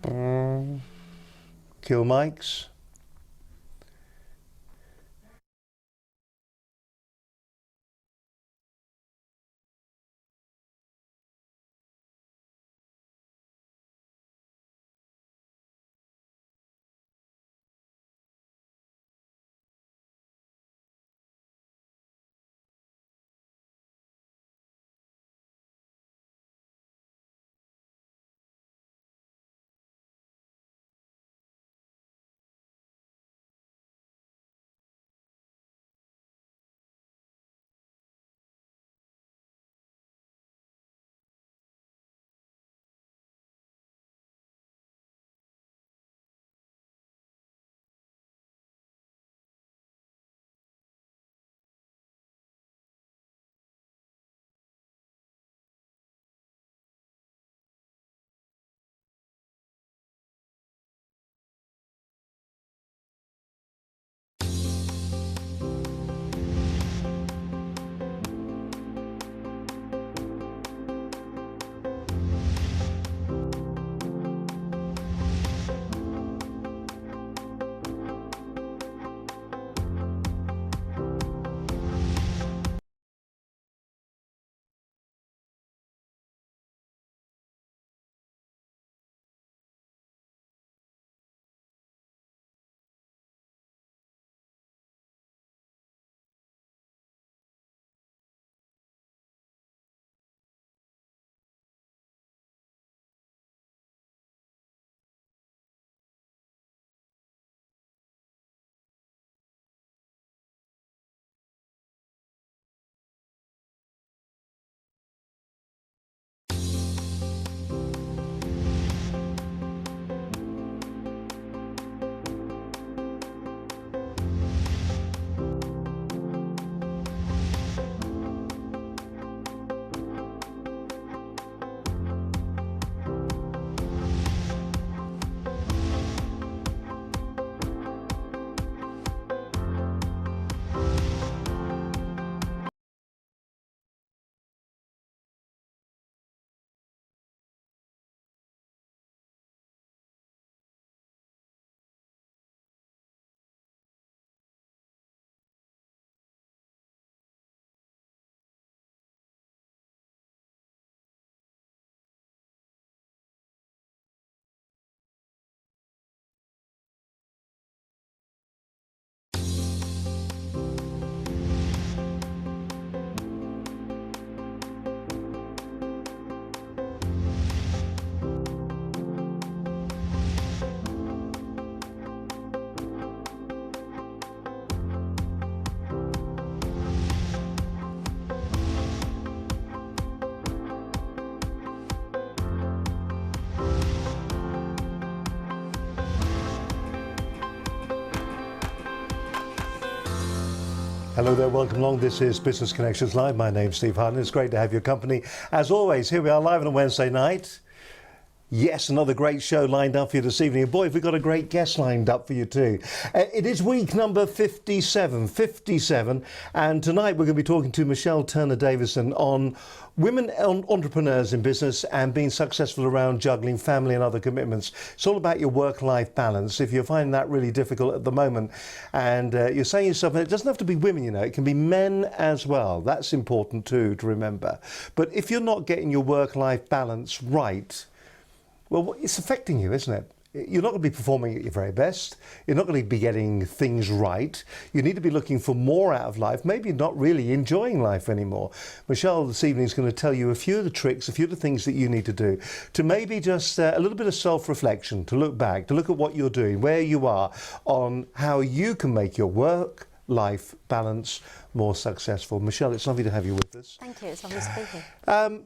Kill mics. Hello there, welcome along. This is Business Connections Live. My name's Steve Harding. It's great to have your company. As always, here we are live on a Wednesday night. Yes, another great show lined up for you this evening. And boy, have we got a great guest lined up for you too. It is week number 57. And tonight we're going to be talking to Michelle Turner-Davidson on women entrepreneurs in business and being successful around juggling family and other commitments. It's all about your work-life balance. If you're finding that really difficult at the moment and you're saying to yourself, it doesn't have to be women, you know, it can be men as well. That's important too to remember. But if you're not getting your work-life balance right, well, it's affecting you, isn't it? You're not going to be performing at your very best. You're not going to be getting things right. You need to be looking for more out of life, maybe not really enjoying life anymore. Michelle this evening is going to tell you a few of the tricks, a few of the things that you need to do to maybe just a little bit of self-reflection, to look back, to look at what you're doing, where you are, on how you can make your work-life balance more successful. Michelle, it's lovely to have you with us. Thank you, it's lovely to be here.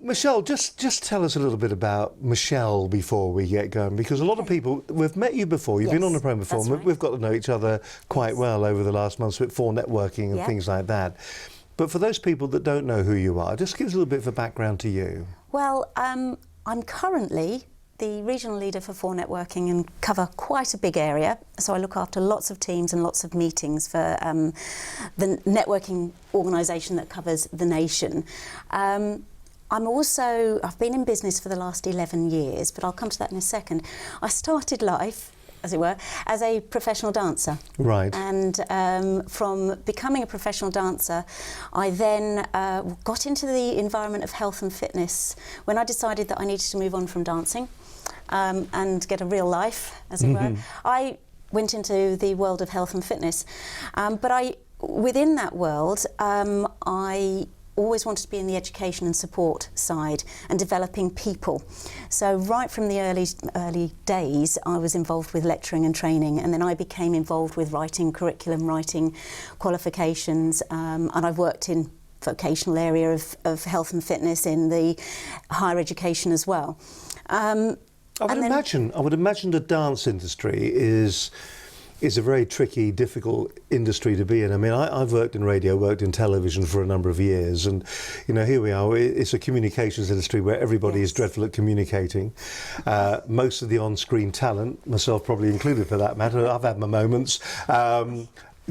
Michelle, just tell us a little bit about Michelle before we get going, because a lot of people, we've met you before, you've been on the program before, and we've got to know each other quite well over the last months for networking and things like that. But for those people that don't know who you are, just give us a little bit of a background to you. Well, I'm currently the regional leader for networking and cover quite a big area. So I look after lots of teams and lots of meetings for the networking organisation that covers the nation. I've been in business for the last 11 years, but I'll come to that in a second. I started life, as it were, as a professional dancer. Right. And from becoming a professional dancer, I then got into the environment of health and fitness when I decided that I needed to move on from dancing and get a real life, as it were. I went into the world of health and fitness, but within that world, I always wanted to be in the education and support side and developing people. So right from the early days, I was involved with lecturing and training, and then I became involved with writing curriculum, writing qualifications, and I've worked in vocational area of health and fitness in the higher education as well. I would imagine the dance industry is a very tricky, difficult industry to be in. I mean, I've worked in radio, worked in television for a number of years, and here we are. It's a communications industry where everybody is dreadful at communicating. Most of the on-screen talent, myself probably included for that matter, I've had my moments,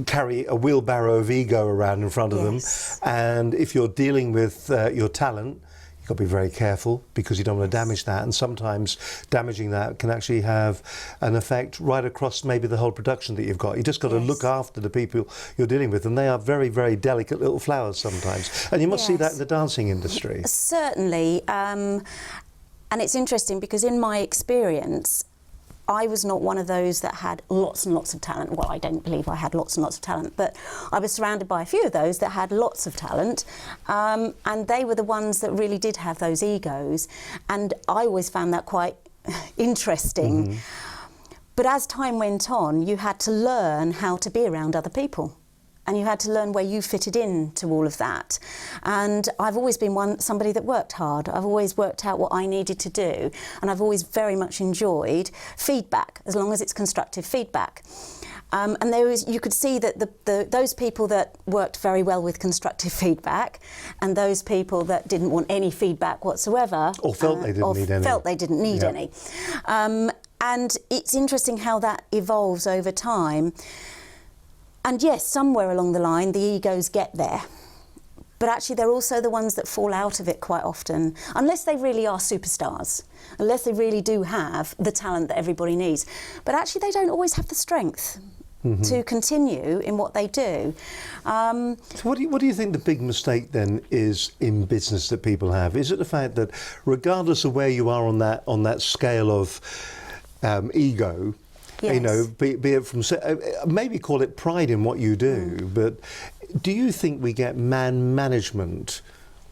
carry a wheelbarrow of ego around in front of them, and if you're dealing with your talent, you've got to be very careful because you don't want to damage that, and sometimes damaging that can actually have an effect right across maybe the whole production that you've got. You just got to look after the people you're dealing with, and they are very, very delicate little flowers sometimes. And you must see that in the dancing industry. Certainly, and it's interesting because in my experience, I was not one of those that had lots and lots of talent. Well, I don't believe I had lots and lots of talent, but I was surrounded by a few of those that had lots of talent, and they were the ones that really did have those egos, and I always found that quite interesting. But as time went on, you had to learn how to be around other people. And you had to learn where you fitted in to all of that. And I've always been somebody that worked hard. I've always worked out what I needed to do. And I've always very much enjoyed feedback, as long as it's constructive feedback. And you could see that those people that worked very well with constructive feedback and those people that didn't want any feedback whatsoever. Or felt they didn't need any. And it's interesting how that evolves over time. And yes, somewhere along the line, the egos get there. But actually, they're also the ones that fall out of it quite often, unless they really are superstars, unless they really do have the talent that everybody needs. But actually, they don't always have the strength to continue in what they do. So what do you think the big mistake then is in business that people have? Is it the fact that regardless of where you are on that scale of ego, be it from, maybe call it pride in what you do, but do you think we get management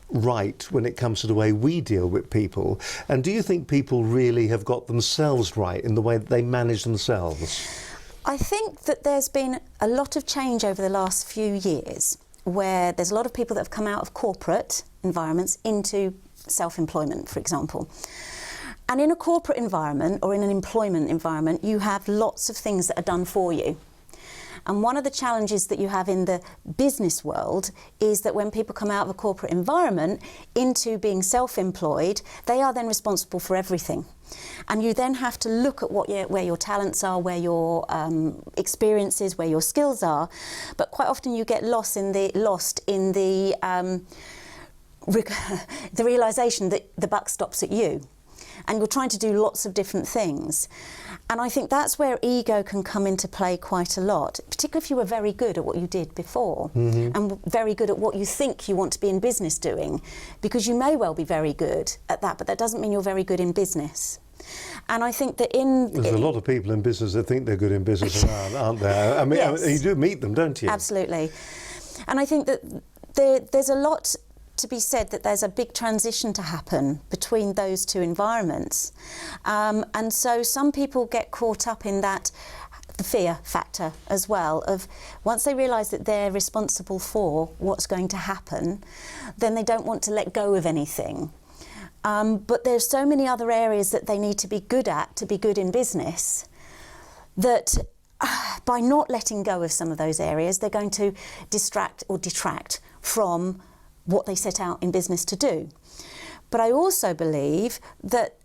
right when it comes to the way we deal with people? And do you think people really have got themselves right in the way that they manage themselves? I think that there's been a lot of change over the last few years where there's a lot of people that have come out of corporate environments into self-employment, for example. And in a corporate environment or in an employment environment, you have lots of things that are done for you. And one of the challenges that you have in the business world is that when people come out of a corporate environment into being self-employed, they are then responsible for everything. And you then have to look at where your talents are, where your experiences, where your skills are. But quite often you get lost in the realisation that the buck stops at you. And you're trying to do lots of different things. And I think that's where ego can come into play quite a lot, particularly if you were very good at what you did before and very good at what you think you want to be in business doing, because you may well be very good at that, but that doesn't mean you're very good in business. And I think that there's a lot of people in business that think they're good in business, aren't there? I mean, you do meet them, don't you? Absolutely. And I think that there's a lot to be said that there's a big transition to happen between those two environments. And so some people get caught up in the fear factor as well, of once they realise that they're responsible for what's going to happen, then they don't want to let go of anything. But there's so many other areas that they need to be good at to be good in business, that by not letting go of some of those areas, they're going to distract or detract from what they set out in business to do. But I also believe that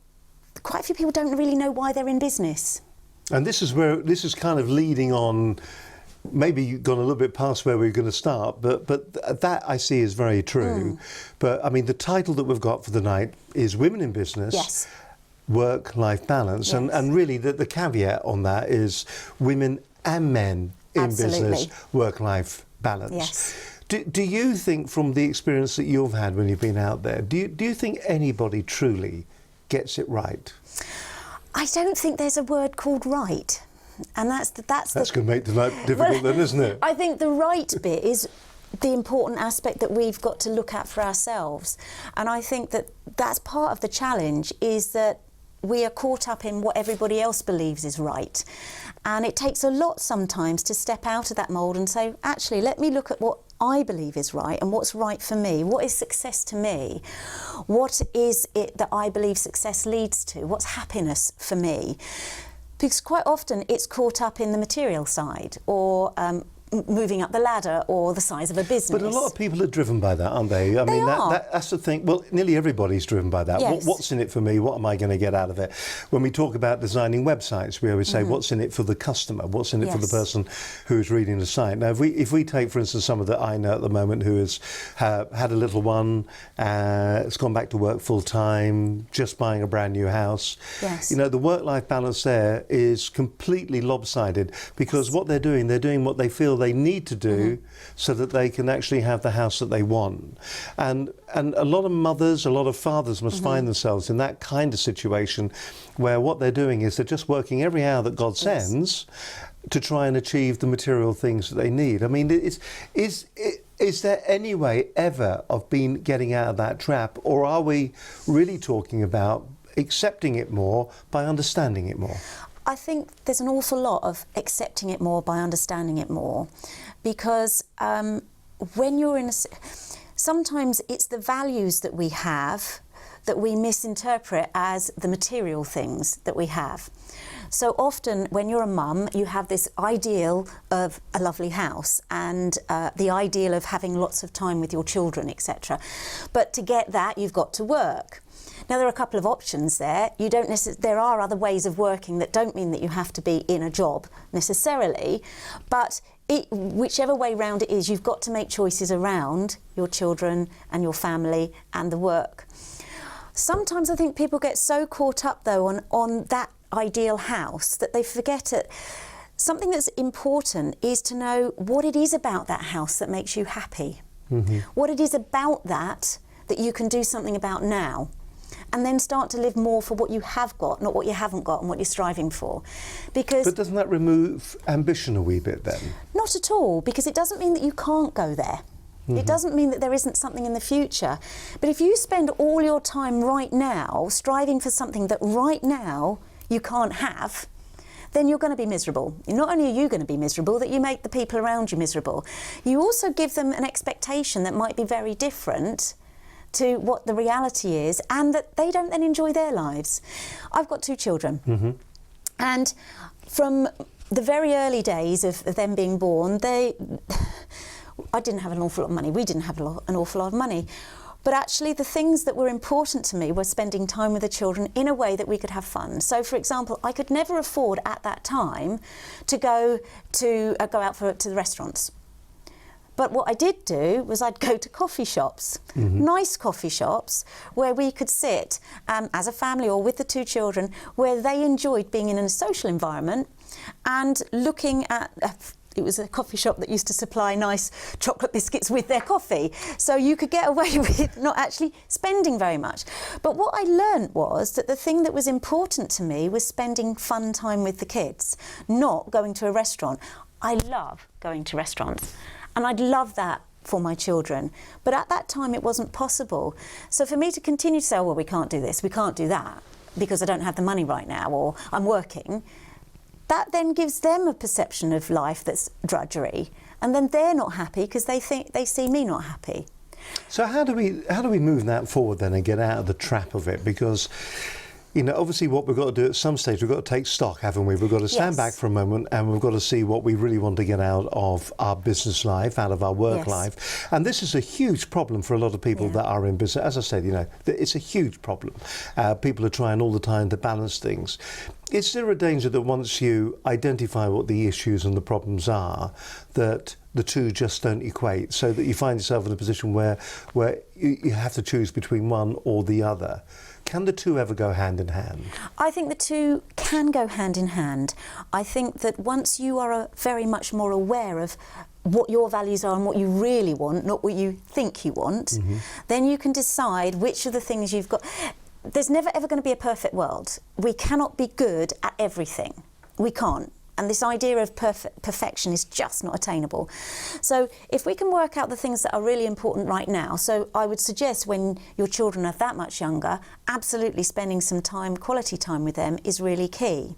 quite a few people don't really know why they're in business. And this is kind of leading on maybe you've gone a little bit past where we were going to start, but that I see is very true. But I mean, the title that we've got for the night is Women in Business. Yes. Work-life balance. Yes. And really the caveat on that is women and men in Absolutely. business, work-life balance. Yes. Do you think, from the experience that you've had when you've been out there, do you think anybody truly gets it right? I don't think there's a word called right. And that's going to make the night difficult then, isn't it? I think the right bit is the important aspect that we've got to look at for ourselves. And I think that that's part of the challenge, is that we are caught up in what everybody else believes is right. And it takes a lot sometimes to step out of that mould and say, actually, let me look at what I believe is right and what's right for me. What is success to me? What is it that I believe success leads to? What's happiness for me? Because quite often it's caught up in the material side, or moving up the ladder, or the size of a business. But a lot of people are driven by that, aren't they? I mean, that's the thing. Well, nearly everybody's driven by that. Yes. What's in it for me? What am I going to get out of it? When we talk about designing websites, we always say, what's in it for the customer? What's in it for the person who's reading the site? Now, if we take, for instance, someone that I know at the moment who has had a little one, has gone back to work full time, just buying a brand new house. Yes. You know, the work-life balance there is completely lopsided, because what they're doing what they feel they need to do so that they can actually have the house that they want. And a lot of mothers, a lot of fathers must find themselves in that kind of situation, where what they're doing is they're just working every hour that God sends to try and achieve the material things that they need. I mean, is there any way ever of getting out of that trap, or are we really talking about accepting it more by understanding it more? I think there's an awful lot of accepting it more by understanding it more, because when you're in sometimes it's the values that we have that we misinterpret as the material things that we have. So often when you're a mum, you have this ideal of a lovely house and the ideal of having lots of time with your children, etc. But to get that, you've got to work. Now, there are a couple of options there. There are other ways of working that don't mean that you have to be in a job necessarily, but whichever way round it is, you've got to make choices around your children and your family and the work. Sometimes I think people get so caught up, though, on that ideal house that they forget it. Something that's important is to know what it is about that house that makes you happy. What it is about that you can do something about now. And then start to live more for what you have got, not what you haven't got and what you're striving for. But doesn't that remove ambition a wee bit then? Not at all, because it doesn't mean that you can't go there. It doesn't mean that there isn't something in the future. But if you spend all your time right now striving for something that right now you can't have, then you're going to be miserable. Not only are you going to be miserable, that you make the people around you miserable. You also give them an expectation that might be very different to what the reality is, and that they don't then enjoy their lives. I've got 2 children, and from the very early days of them being born, I didn't have an awful lot of money. We didn't have an awful lot of money. But actually the things that were important to me were spending time with the children in a way that we could have fun. So, for example, I could never afford at that time to go out to the restaurants. But what I did do was I'd go to coffee shops, nice coffee shops, where we could sit as a family or with the 2 children, where they enjoyed being in a social environment and looking at... It was a coffee shop that used to supply nice chocolate biscuits with their coffee. So you could get away with not actually spending very much. But what I learned was that the thing that was important to me was spending fun time with the kids, not going to a restaurant. I love going to restaurants. And I'd love that for my children. But at that time, it wasn't possible. So for me to continue to say, oh, well, we can't do this, we can't do that, because I don't have the money right now, or I'm working, that then gives them a perception of life that's drudgery. And then they're not happy because they see me not happy. So how do we move that forward then and get out of the trap of it? Because you know, obviously what we've got to do at some stage, we've got to take stock, haven't we? We've got to stand back for a moment, and we've got to see what we really want to get out of our business life, out of our work life. And this is a huge problem for a lot of people that are in business. As I said, you know, it's a huge problem. People are trying all the time to balance things. Is there a danger that once you identify what the issues and the problems are, that the two just don't equate, so that you find yourself in a position where you have to choose between one or the other? Can the two ever go hand in hand? I think the two can go hand in hand. I think that once you are very much more aware of what your values are and what you really want, not what you think you want, then you can decide which of the things you've got. There's never ever going to be a perfect world. We cannot be good at everything. We can't. And this idea of perfection is just not attainable. So if we can work out the things that are really important right now, so I would suggest when your children are that much younger, absolutely spending some time, quality time with them is really key.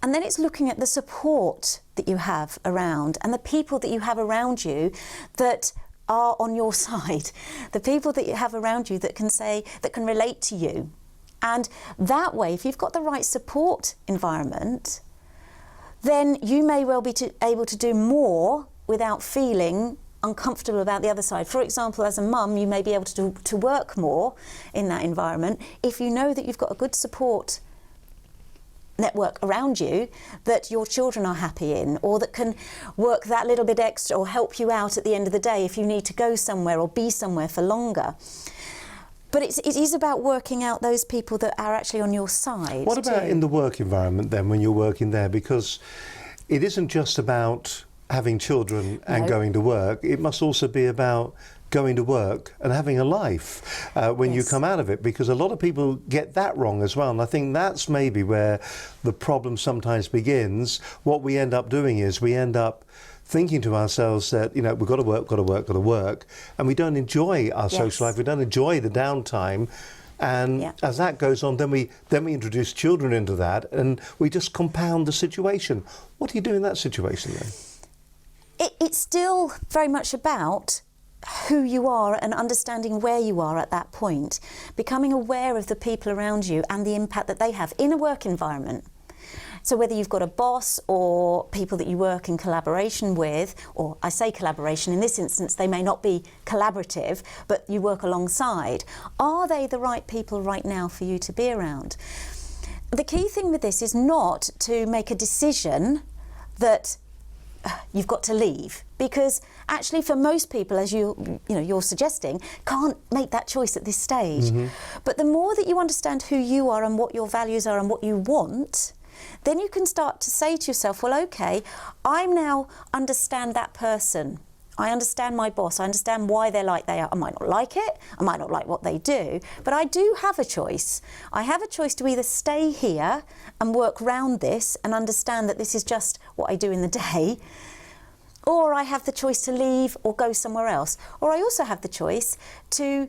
And then it's looking at the support that you have around and the people that you have around you that are on your side, the people that you have around you that can relate to you. And that way, if you've got the right support environment, then you may well be able to do more without feeling uncomfortable about the other side. For example, as a mum, you may be able to work more in that environment if you know that you've got a good support network around you that your children are happy in, or that can work that little bit extra or help you out at the end of the day if you need to go somewhere or be somewhere for longer. But it is about working out those people that are actually on your side. What about in the work environment then, when you're working there? Because it isn't just about having children and going to work. It must also be about going to work and having a life when you come out of it, because a lot of people get that wrong as well. And I think that's maybe where the problem sometimes begins. What we end up doing is we end up thinking to ourselves that, you know, we've got to work, and we don't enjoy our social life, we don't enjoy the downtime. And as that goes on, then we introduce children into that, and we just compound the situation. What do you do in that situation then? It's still very much about who you are and understanding where you are at that point, becoming aware of the people around you and the impact that they have in a work environment. So whether you've got a boss or people that you work in collaboration with, or I say collaboration, in this instance they may not be collaborative, but you work alongside, are they the right people right now for you to be around? The key thing with this is not to make a decision that you've got to leave, because actually for most people, as you're suggesting, can't make that choice at this stage. But the more that you understand who you are and what your values are and what you want, then you can start to say to yourself, well, okay, I now understand that person. I understand my boss. I understand why they're like they are. I might not like it. I might not like what they do. But I do have a choice. I have a choice to either stay here and work round this and understand that this is just what I do in the day, or I have the choice to leave or go somewhere else. Or I also have the choice to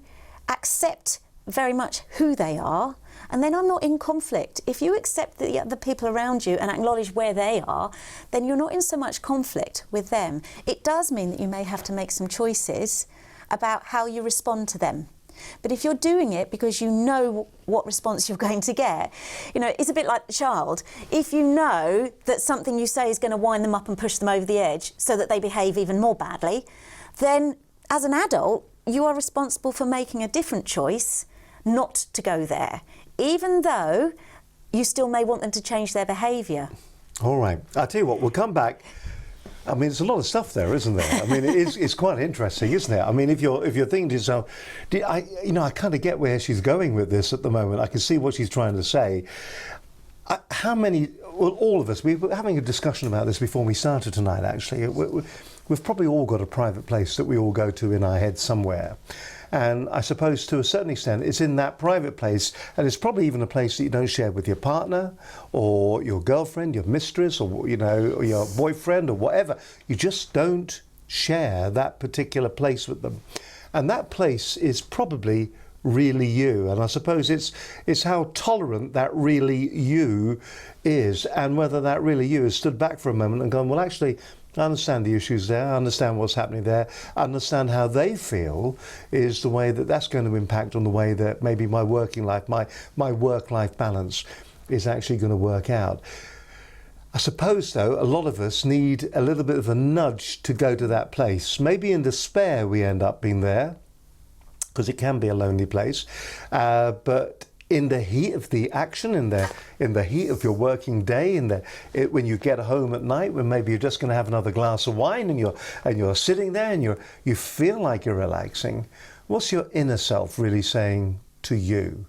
accept very much who they are, and then I'm not in conflict. If you accept the people around you and acknowledge where they are, then you're not in so much conflict with them. It does mean that you may have to make some choices about how you respond to them. But if you're doing it because you know what response you're going to get, you know, it's a bit like the child. If you know that something you say is going to wind them up and push them over the edge so that they behave even more badly, then as an adult, you are responsible for making a different choice not to go there, even though you still may want them to change their behaviour. All right. I'll tell you what, we'll come back. I mean, there's a lot of stuff there, isn't there? I mean, it's quite interesting, isn't it? I mean, if you're thinking to yourself, I kind of get where she's going with this at the moment. I can see what she's trying to say. All of us, we were having a discussion about this before we started tonight, actually. We've probably all got a private place that we all go to in our head somewhere. And I suppose to a certain extent it's in that private place, and it's probably even a place that you don't share with your partner or your girlfriend, your mistress, or or your boyfriend or whatever. You just don't share that particular place with them. And that place is probably really you. And I suppose it's how tolerant that really you is, and whether that really you has stood back for a moment and gone, well, actually, I understand the issues there, I understand what's happening there, I understand how they feel is the way that that's going to impact on the way that maybe my working life, my work-life balance is actually going to work out. I suppose, though, a lot of us need a little bit of a nudge to go to that place. Maybe in despair we end up being there, because it can be a lonely place, but in the heat of the action, in the heat of your working day, when you get home at night, when maybe you're just going to have another glass of wine and you're sitting there and you feel like you're relaxing, what's your inner self really saying to you?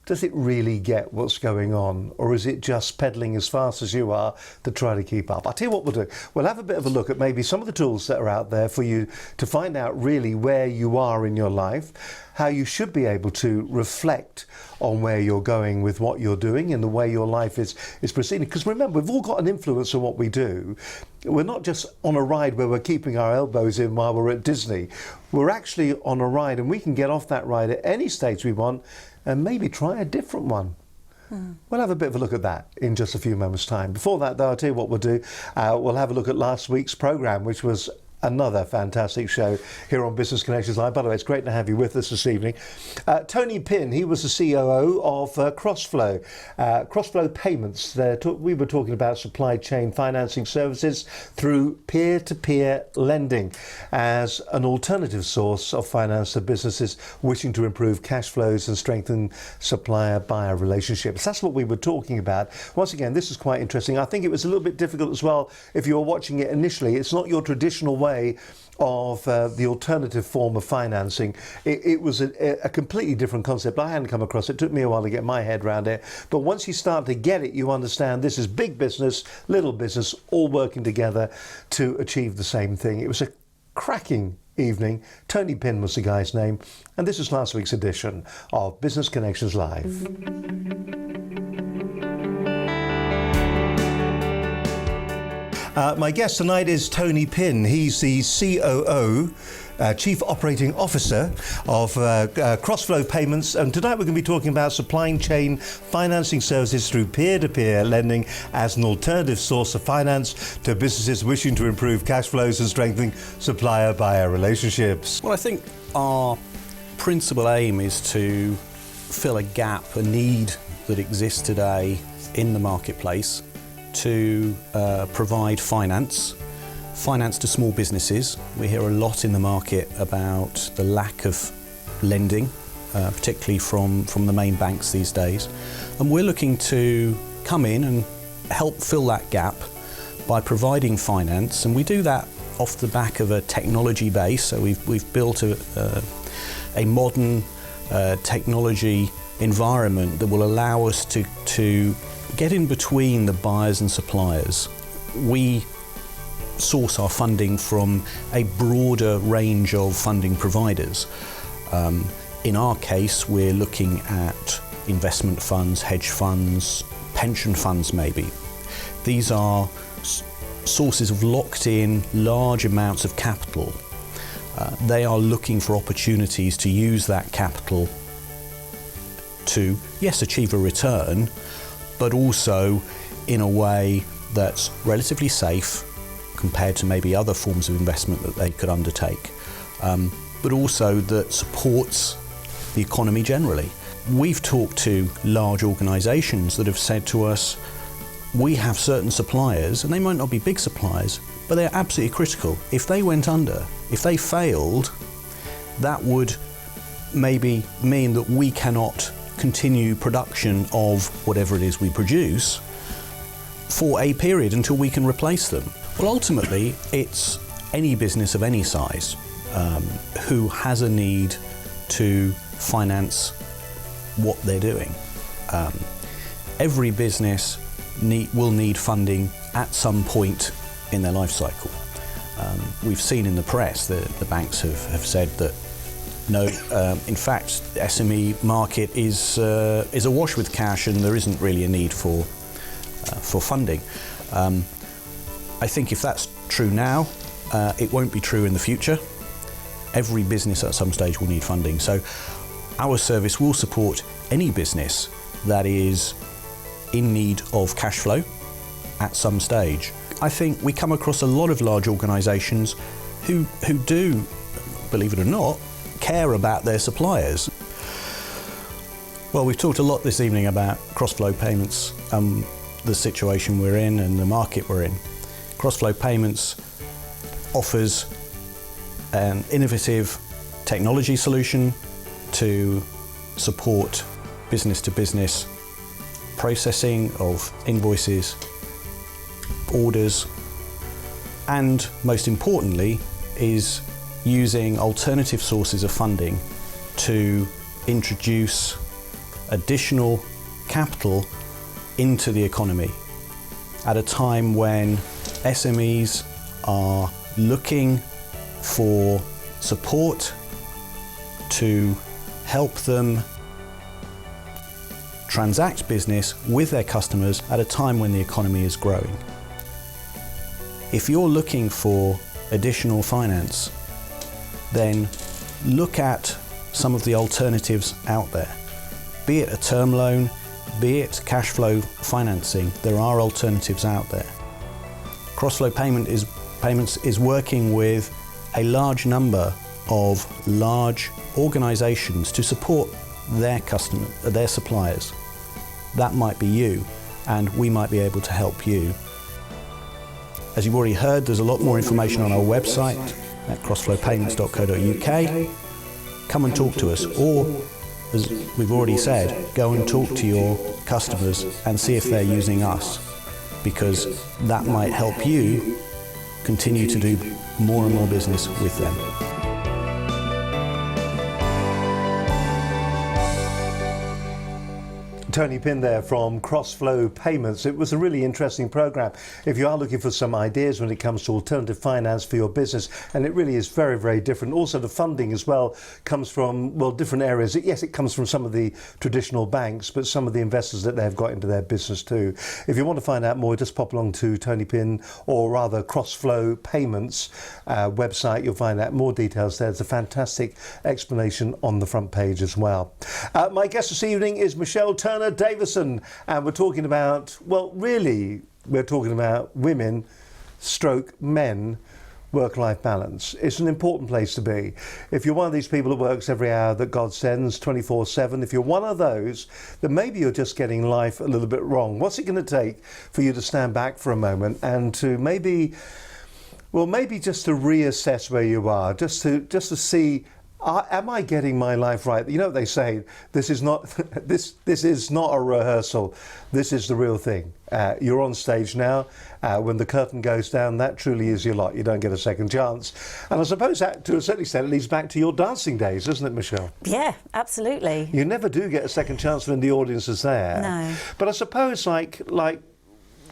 Does it really get what's going on, or is it just pedaling as fast as you are to try to keep up? I'll tell you what we'll do. We'll have a bit of a look at maybe some of the tools that are out there for you to find out really where you are in your life, how you should be able to reflect on where you're going with what you're doing and the way your life is proceeding. Because remember, we've all got an influence on what we do. We're not just on a ride where we're keeping our elbows in while we're at Disney. We're actually on a ride, and we can get off that ride at any stage we want and maybe try a different one. We'll have a bit of a look at that in just a few moments' time. Before that, though, I'll tell you what we'll do. We'll have a look at last week's programme, which was another fantastic show here on Business Connections Live. By the way, it's great to have you with us this evening. Tony Pinn, he was the COO of Crossflow. Crossflow Payments, we were talking about supply chain financing services through peer-to-peer lending as an alternative source of finance to businesses wishing to improve cash flows and strengthen supplier-buyer relationships. That's what we were talking about. Once again, this is quite interesting. I think it was a little bit difficult as well if you were watching it initially. It's not your traditional way of the alternative form of financing. It was a completely different concept. I hadn't come across it. It took me a while to get my head around it. But once you start to get it, you understand this is big business, little business, all working together to achieve the same thing. It was a cracking evening. Tony Pinn was the guy's name. And this is last week's edition of Business Connections Live. My guest tonight is Tony Pinn. He's the COO, Chief Operating Officer of Crossflow Payments. And tonight we're going to be talking about supply chain financing services through peer-to-peer lending as an alternative source of finance to businesses wishing to improve cash flows and strengthen supplier-buyer relationships. Well, I think our principal aim is to fill a gap, a need that exists today in the marketplace to provide finance to small businesses. We hear a lot in the market about the lack of lending, particularly from the main banks these days. And we're looking to come in and help fill that gap by providing finance, and we do that off the back of a technology base. So we've built a modern technology environment that will allow us to get in between the buyers and suppliers. We source our funding from a broader range of funding providers. In our case, we're looking at investment funds, hedge funds, pension funds maybe. These are sources of locked-in large amounts of capital. They are looking for opportunities to use that capital to, yes, achieve a return, but also in a way that's relatively safe compared to maybe other forms of investment that they could undertake, but also that supports the economy generally. We've talked to large organisations that have said to us, we have certain suppliers, and they might not be big suppliers, but they're absolutely critical. If they went under, if they failed, that would maybe mean that we cannot continue production of whatever it is we produce for a period until we can replace them. Well, ultimately, it's any business of any size who has a need to finance what they're doing. Every business will need funding at some point in their life cycle. We've seen in the press that the banks have said that no, in fact, the SME market is awash with cash, and there isn't really a need for funding. I think if that's true now, it won't be true in the future. Every business at some stage will need funding. So our service will support any business that is in need of cash flow at some stage. I think we come across a lot of large organisations who do, believe it or not, care about their suppliers. Well, we've talked a lot this evening about cross-flow payments, the situation we're in and the market we're in. Cross-flow payments offers an innovative technology solution to support business-to-business processing of invoices, orders, and most importantly is using alternative sources of funding to introduce additional capital into the economy at a time when SMEs are looking for support to help them transact business with their customers at a time when the economy is growing. If you're looking for additional finance, then look at some of the alternatives out there. Be it a term loan, be it cash flow financing, there are alternatives out there. Cross-flow payments is working with a large number of large organisations to support their suppliers. That might be you, and we might be able to help you. As you've already heard, there's a lot more information on our website at crossflowpayments.co.uk. Come and talk to us, or as we've already said, go and talk to your customers and see if they're using us, because that might help you continue to do more and more business with them. Tony Pinn there from Cross-Flow Payments. It was a really interesting program. If you are looking for some ideas when it comes to alternative finance for your business, and it really is very, very different. Also the funding as well comes from, well, different areas. Yes, it comes from some of the traditional banks, but some of the investors that they've got into their business too. If you want to find out more, just pop along to Tony Pinn, or rather Cross-Flow Payments website. You'll find out more details there. There's a fantastic explanation on the front page as well. My guest this evening is Michelle Turner-Davidson, and we're talking about, well, really, we're talking about women / men work-life balance. It's an important place to be. If you're one of these people that works every hour that God sends 24/7, if you're one of those, then maybe you're just getting life a little bit wrong. What's it going to take for you to stand back for a moment and to maybe just to reassess where you are, just to see, am I getting my life right? You know what they say, this is not a rehearsal, this is the real thing. You're on stage now. When the curtain goes down, that truly is your lot. You don't get a second chance. And I suppose that, to a certain extent, it leads back to your dancing days, doesn't it, Michelle? Yeah, absolutely. You never do get a second chance when the audience is there. No. But I suppose, like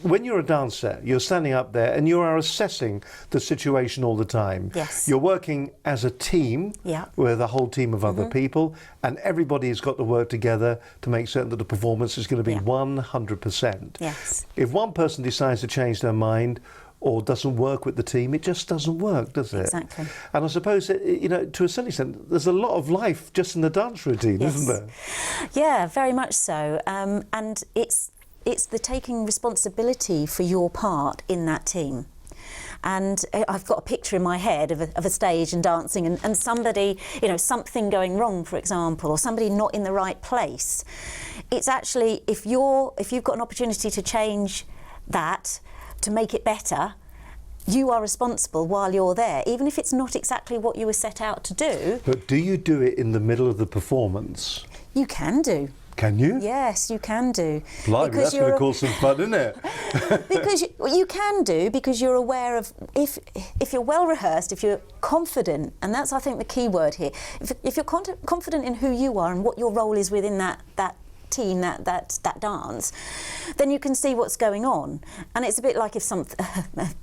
when you're a dancer, you're standing up there and you are assessing the situation all the time. Yes. You're working as a team, Yeah. with a whole team of other people, and everybody's got to work together to make certain that the performance is going to be 100%. Yes. If one person decides to change their mind or doesn't work with the team, it just doesn't work, does it? Exactly. And I suppose, to a certain extent, there's a lot of life just in the dance routine, Yes. isn't there? Yeah, very much so. And it's the taking responsibility for your part in that team. And I've got a picture in my head of a stage and dancing and somebody, something going wrong, for example, or somebody not in the right place. It's actually, if you've got an opportunity to change that, to make it better, you are responsible while you're there, even if it's not exactly what you were set out to do. But do you do it in the middle of the performance? You can do. Can you? Yes, you can do. Blimey, that's going to cause some fun, isn't it? Because you can do, because you're aware of, if you're well rehearsed, if you're confident, and that's, I think, the key word here. If you're confident in who you are and what your role is within that team, that dance, then you can see what's going on. And it's a bit like if a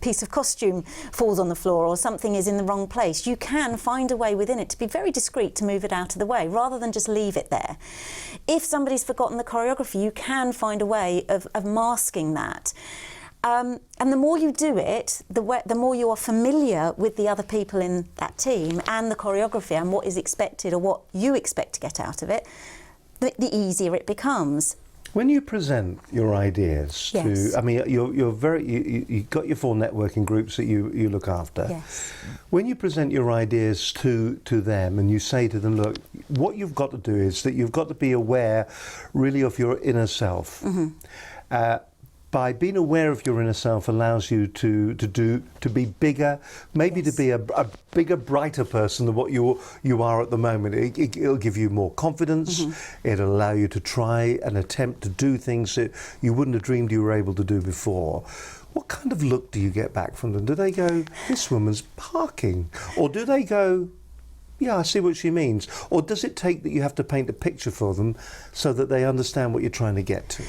piece of costume falls on the floor or something is in the wrong place, you can find a way within it to be very discreet to move it out of the way rather than just leave it there. If somebody's forgotten the choreography, you can find a way of masking that. And the more you do it, the more you are familiar with the other people in that team and the choreography and what is expected or what you expect to get out of it, the easier it becomes. When you present your ideas Yes. to, I mean, you're very, you got your 4 networking groups that you look after. Yes. When you present your ideas to them and you say to them, look, what you've got to do is that you've got to be aware really of your inner self. By being aware of your inner self allows you to be bigger, maybe Yes. to be a bigger, brighter person than what you are at the moment. It'll give you more confidence. It'll allow you to try and attempt to do things that you wouldn't have dreamed you were able to do before. What kind of look do you get back from them? Do they go, this woman's parking? Or do they go, yeah, I see what she means? Or does it take that you have to paint a picture for them so that they understand what you're trying to get to?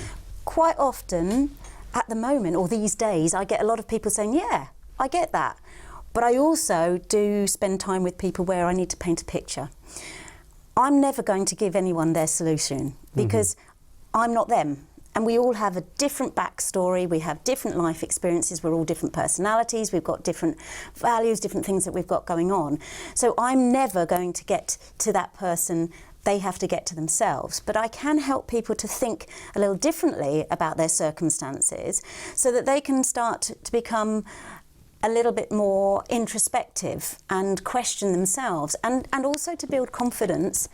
Quite often, at the moment, or these days, I get a lot of people saying, yeah, I get that. But I also do spend time with people where I need to paint a picture. I'm never going to give anyone their solution because I'm not them. And we all have a different backstory, we have different life experiences, we're all different personalities, we've got different values, different things that we've got going on. So I'm never going to get to that person. They have to get to themselves. But I can help people to think a little differently about their circumstances so that they can start to become a little bit more introspective and question themselves, and also to build confidence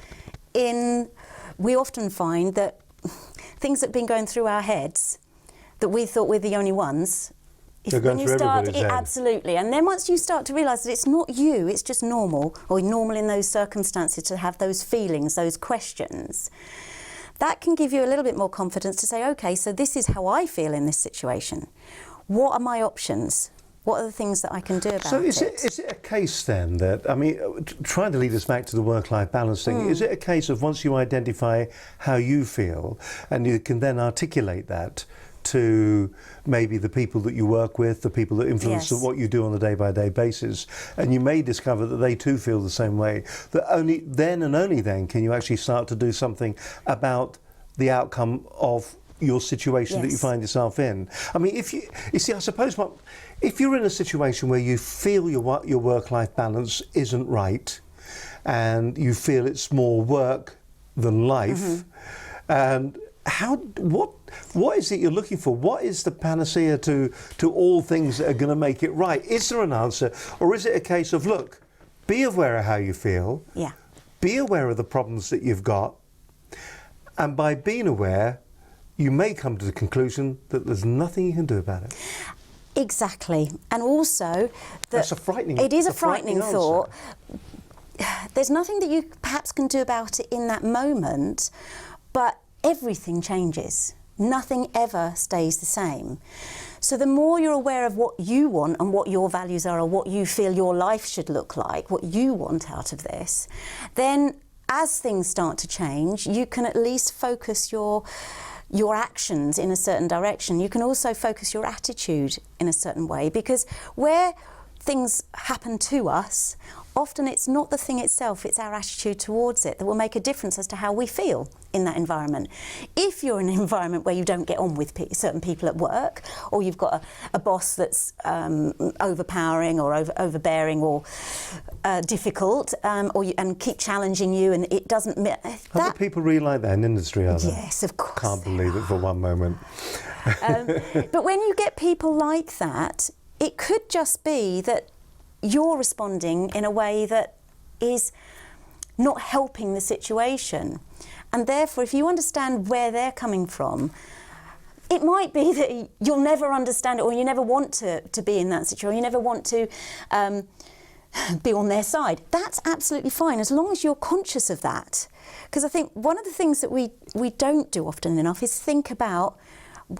in, we often find that things that have been going through our heads that we thought we're the only ones, They're going through everybody's head. Absolutely. And then once you start to realise that it's not you, it's just normal, or normal in those circumstances to have those feelings, those questions, that can give you a little bit more confidence to say, okay, so this is how I feel in this situation. What are my options? What are the things that I can do about it? So is it a case then that, I mean, trying to lead us back to the work-life balance thing, is it a case of once you identify how you feel and you can then articulate that to maybe the people that you work with, the people that influence Yes. what you do on a day-by-day basis, and you may discover that they too feel the same way, that only then and only then can you actually start to do something about the outcome of your situation that you Yes. find yourself in. I mean, if you see, I suppose if you're in a situation where you feel your work-life balance isn't right, and you feel it's more work than life, and what is it you're looking for? What is the panacea to all things that are going to make it right? Is there an answer, or is it a case of, look, be aware of how you feel, be aware of the problems that you've got, and by being aware, you may come to the conclusion that there's nothing you can do about it. Exactly. And also, That's a frightening. It is a frightening frightening thought. There's nothing that you perhaps can do about it in that moment, but everything changes. Nothing ever stays the same. So the more you're aware of what you want and what your values are, or what you feel your life should look like, what you want out of this, then as things start to change, you can at least focus your actions in a certain direction. You can also focus your attitude in a certain way, because where things happen to us, often it's not the thing itself, it's our attitude towards it that will make a difference as to how we feel in that environment. If you're in an environment where you don't get on with certain people at work, or you've got a boss that's overpowering or overbearing or difficult, and keep challenging you, and it doesn't... Other people really like that in industry, are they? Yes, of course. Can't believe it for one moment. But when you get people like that, it could just be that you're responding in a way that is not helping the situation. And therefore, if you understand where they're coming from, it might be that you'll never understand it, or you never want to be in that situation, or you never want to be on their side. That's absolutely fine, as long as you're conscious of that. Because I think one of the things that we don't do often enough is think about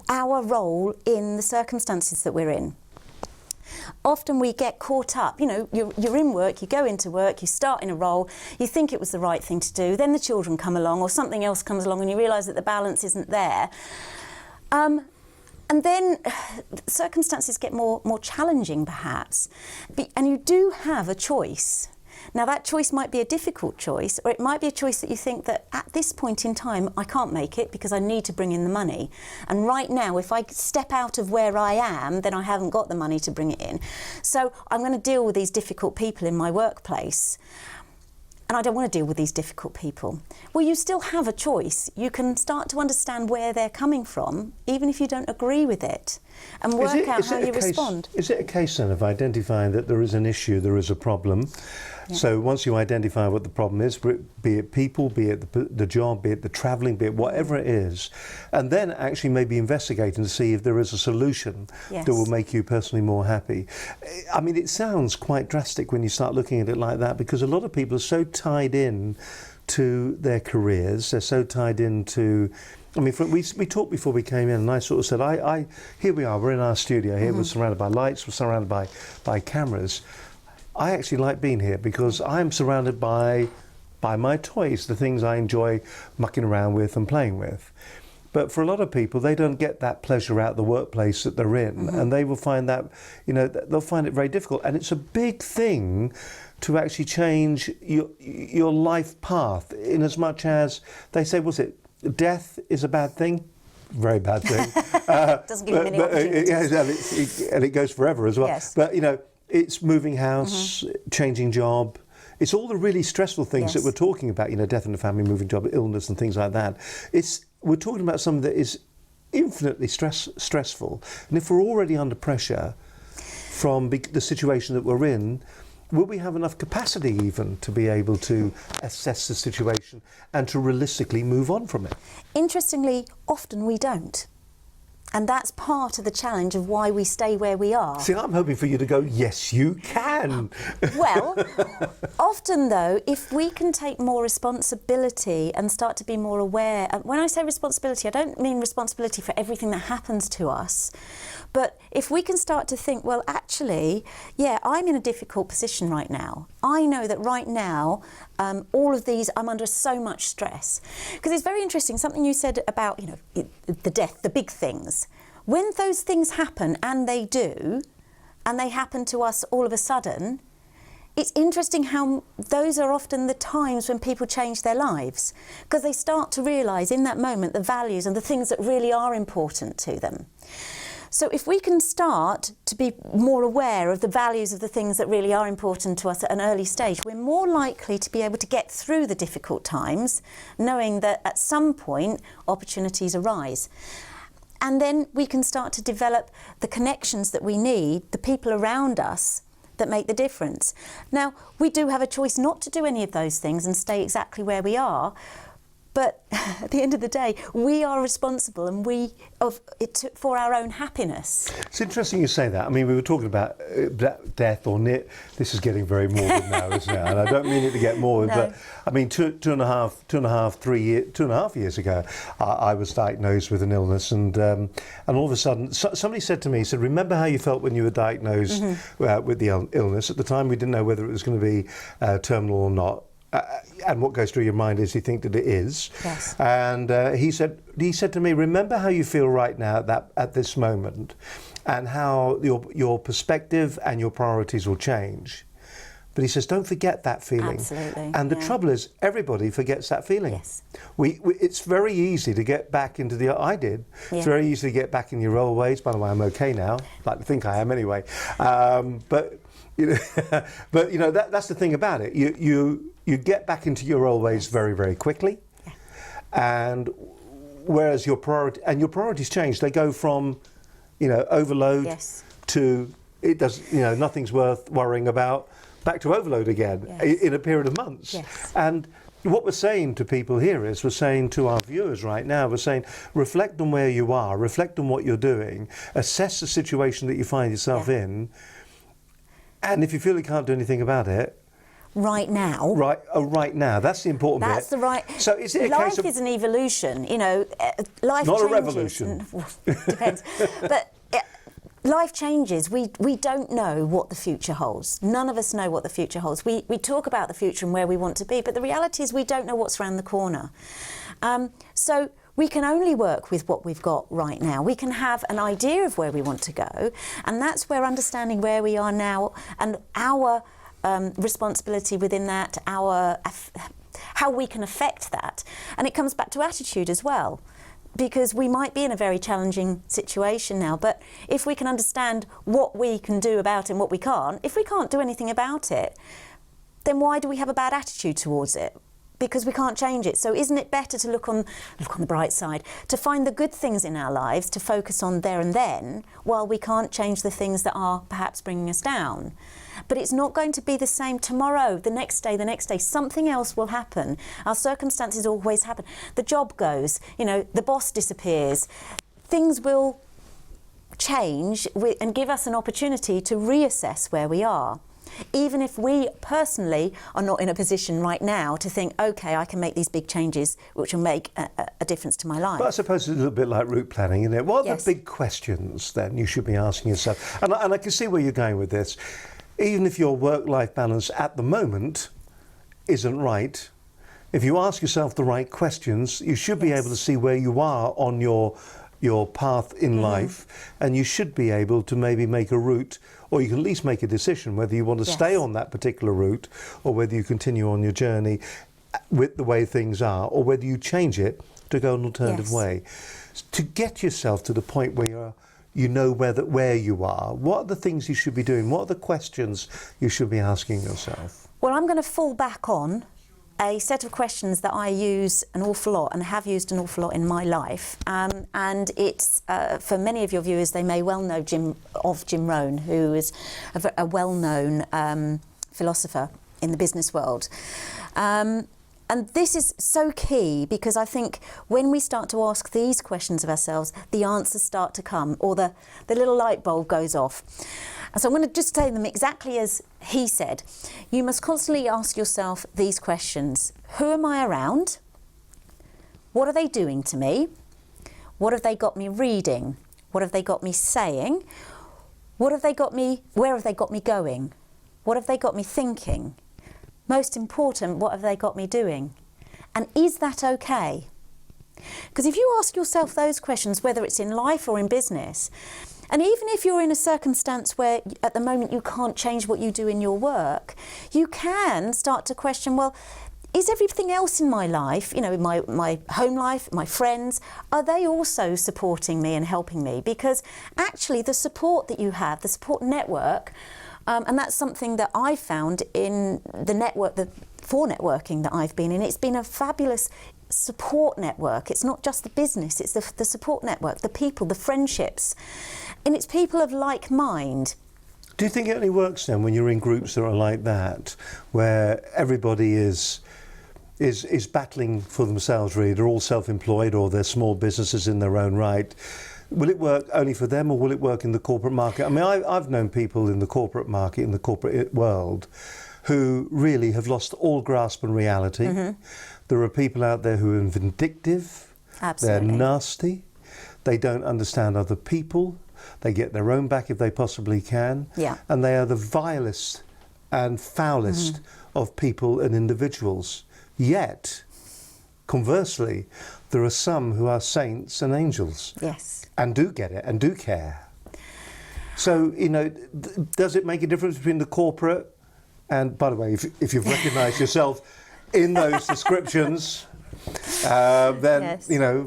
our role in the circumstances that we're in. Often we get caught up, you know, you're in work, you go into work, you start in a role, you think it was the right thing to do, then the children come along or something else comes along and you realise that the balance isn't there. And then circumstances get more challenging perhaps, and you do have a choice. Now that choice might be a difficult choice, or it might be a choice that you think that at this point in time I can't make it because I need to bring in the money. And right now, if I step out of where I am, then I haven't got the money to bring it in. So I'm going to deal with these difficult people in my workplace. and I don't want to deal with these difficult people. Well, you still have a choice. You can start to understand where they're coming from, even if you don't agree with it, and work out how you respond. Is it a case then of identifying that there is an issue, there is a problem? Yeah. So once you identify what the problem is, be it people, be it the job, be it the travelling, be it whatever it is, and then actually maybe investigating to see if there is a solution Yes. that will make you personally more happy. I mean, it sounds quite drastic when you start looking at it like that, because a lot of people are so tied in to their careers, they're so tied into... I mean, we talked before we came in, and I sort of said, here we are, we're in our studio here, we're surrounded by lights, we're surrounded by cameras. I actually like being here because I'm surrounded by my toys, the things I enjoy mucking around with and playing with. But for a lot of people, they don't get that pleasure out the workplace that they're in, and they will find that, they'll find it very difficult. And it's a big thing to actually change your life path, in as much as they say, was it death is a bad thing? Very bad thing. Doesn't give you many opportunities. And it goes forever as well. Yes. But, it's moving house, changing job. It's all the really stressful things that we're talking about, death in the family, moving job, illness and things like that. We're talking about something that is infinitely stressful. And if we're already under pressure from the situation that we're in, will we have enough capacity even to be able to assess the situation and to realistically move on from it? Interestingly, often we don't. And that's part of the challenge of why we stay where we are. See, I'm hoping for you to go, yes, you can. Well, often though, if we can take more responsibility and start to be more aware, and when I say responsibility, I don't mean responsibility for everything that happens to us, but if we can start to think, well, actually, yeah, I'm in a difficult position right now. I know that right now, all of these, I'm under so much stress. Because it's very interesting, something you said about, the death, the big things. When those things happen, and they do, and they happen to us all of a sudden, it's interesting how those are often the times when people change their lives, because they start to realise in that moment the values and the things that really are important to them. So if we can start to be more aware of the values of the things that really are important to us at an early stage, we're more likely to be able to get through the difficult times, knowing that at some point opportunities arise. And then we can start to develop the connections that we need, the people around us that make the difference. Now, we do have a choice not to do any of those things and stay exactly where we are, but at the end of the day, we are responsible and for our own happiness. It's interesting you say that. I mean, we were talking about death or this is getting very morbid now, isn't it? And I don't mean it to get morbid, No. but I mean, 2.5 years ago, I was diagnosed with an illness, and all of a sudden, somebody said to me, remember how you felt when you were diagnosed with the illness? At the time, we didn't know whether it was going to be terminal or not. And what goes through your mind is you think that it is. Yes. And he said to me, remember how you feel right now at this moment, and how your perspective and your priorities will change. But he says, don't forget that feeling. Absolutely. And the trouble is, everybody forgets that feeling. Yes. It's very easy to get back into I did. Yeah. It's very easy to get back in your old ways. By the way, I'm okay now. Like to think I am anyway. But that's the thing about it. You get back into your old ways very, very quickly. Yeah. And whereas your priorities change, they go from, overload to nothing's worth worrying about, back to overload again in a period of months. Yes. And what we're saying to people here is, we're saying to our viewers right now, we're saying, reflect on where you are, reflect on what you're doing, assess the situation that you find yourself in, and if you feel you can't do anything about it, right now. Right now. That's the important bit. That's the right. So is it a life case of... is an evolution. Life not changes. a revolution. Depends. But life changes. We don't know what the future holds. None of us know what the future holds. We talk about the future and where we want to be, but the reality is we don't know what's around the corner. So we can only work with what we've got right now. We can have an idea of where we want to go, and that's where understanding where we are now and our responsibility within that, how we can affect that. And it comes back to attitude as well, because we might be in a very challenging situation now, but if we can understand what we can do about it and what we can't, if we can't do anything about it, then why do we have a bad attitude towards it? Because we can't change it. So isn't it better to look on the bright side, to find the good things in our lives, to focus on there and then, while we can't change the things that are perhaps bringing us down? But it's not going to be the same tomorrow, the next day. Something else will happen. Our circumstances always happen. The job goes, you know, the boss disappears. Things will change and give us an opportunity to reassess where we are. Even if we personally are not in a position right now to think, OK, I can make these big changes which will make a difference to my life. But I suppose it's a little bit like route planning, isn't it? What are Yes. the big questions then you should be asking yourself? And I can see where you're going with this. Even if your work-life balance at the moment isn't right, if you ask yourself the right questions, you should be Yes. able to see where you are on your path in life, and you should be able to maybe make a route, or you can at least make a decision whether you want to Yes. stay on that particular route or whether you continue on your journey with the way things are, or whether you change it to go an alternative Yes. way. To get yourself to the point where you know where you are, what are the things you should be doing? What are the questions you should be asking yourself? Well, I'm going to fall back on a set of questions that I use an awful lot and have used an awful lot in my life. And it's, for many of your viewers, they may well know Jim Rohn, who is a well-known philosopher in the business world. And this is so key, because I think when we start to ask these questions of ourselves, the answers start to come, or the little light bulb goes off. And so I'm going to just say them exactly as he said. You must constantly ask yourself these questions. Who am I around? What are they doing to me? What have they got me reading? What have they got me saying? What have they got me, where have they got me going? What have they got me thinking? Most important, what have they got me doing? And is that okay? Because if you ask yourself those questions, whether it's in life or in business, and even if you're in a circumstance where at the moment you can't change what you do in your work, you can start to question, well, is everything else in my life, you know, my home life, my friends, are they also supporting me and helping me? Because actually the support that you have, the support network, and that's something that I found in the network, for networking that I've been in. It's been a fabulous support network. It's not just the business, it's the support network, the people, the friendships. And it's people of like mind. Do you think it only works then when you're in groups that are like that, where everybody is battling for themselves really? They're all self-employed or they're small businesses in their own right. Will it work only for them, or will it work in the corporate market? I mean, I've known people in the corporate market, in the corporate world, who really have lost all grasp on reality. Mm-hmm. There are people out there who are vindictive. Absolutely. They're nasty. They don't understand other people. They get their own back if they possibly can. Yeah. And they are the vilest and foulest of people and individuals. Yet, conversely, there are some who are saints and angels. Yes. And do get it and do care. So, you know, does it make a difference between the corporate and, by the way, if you've recognised yourself in those descriptions, then, yes. you know,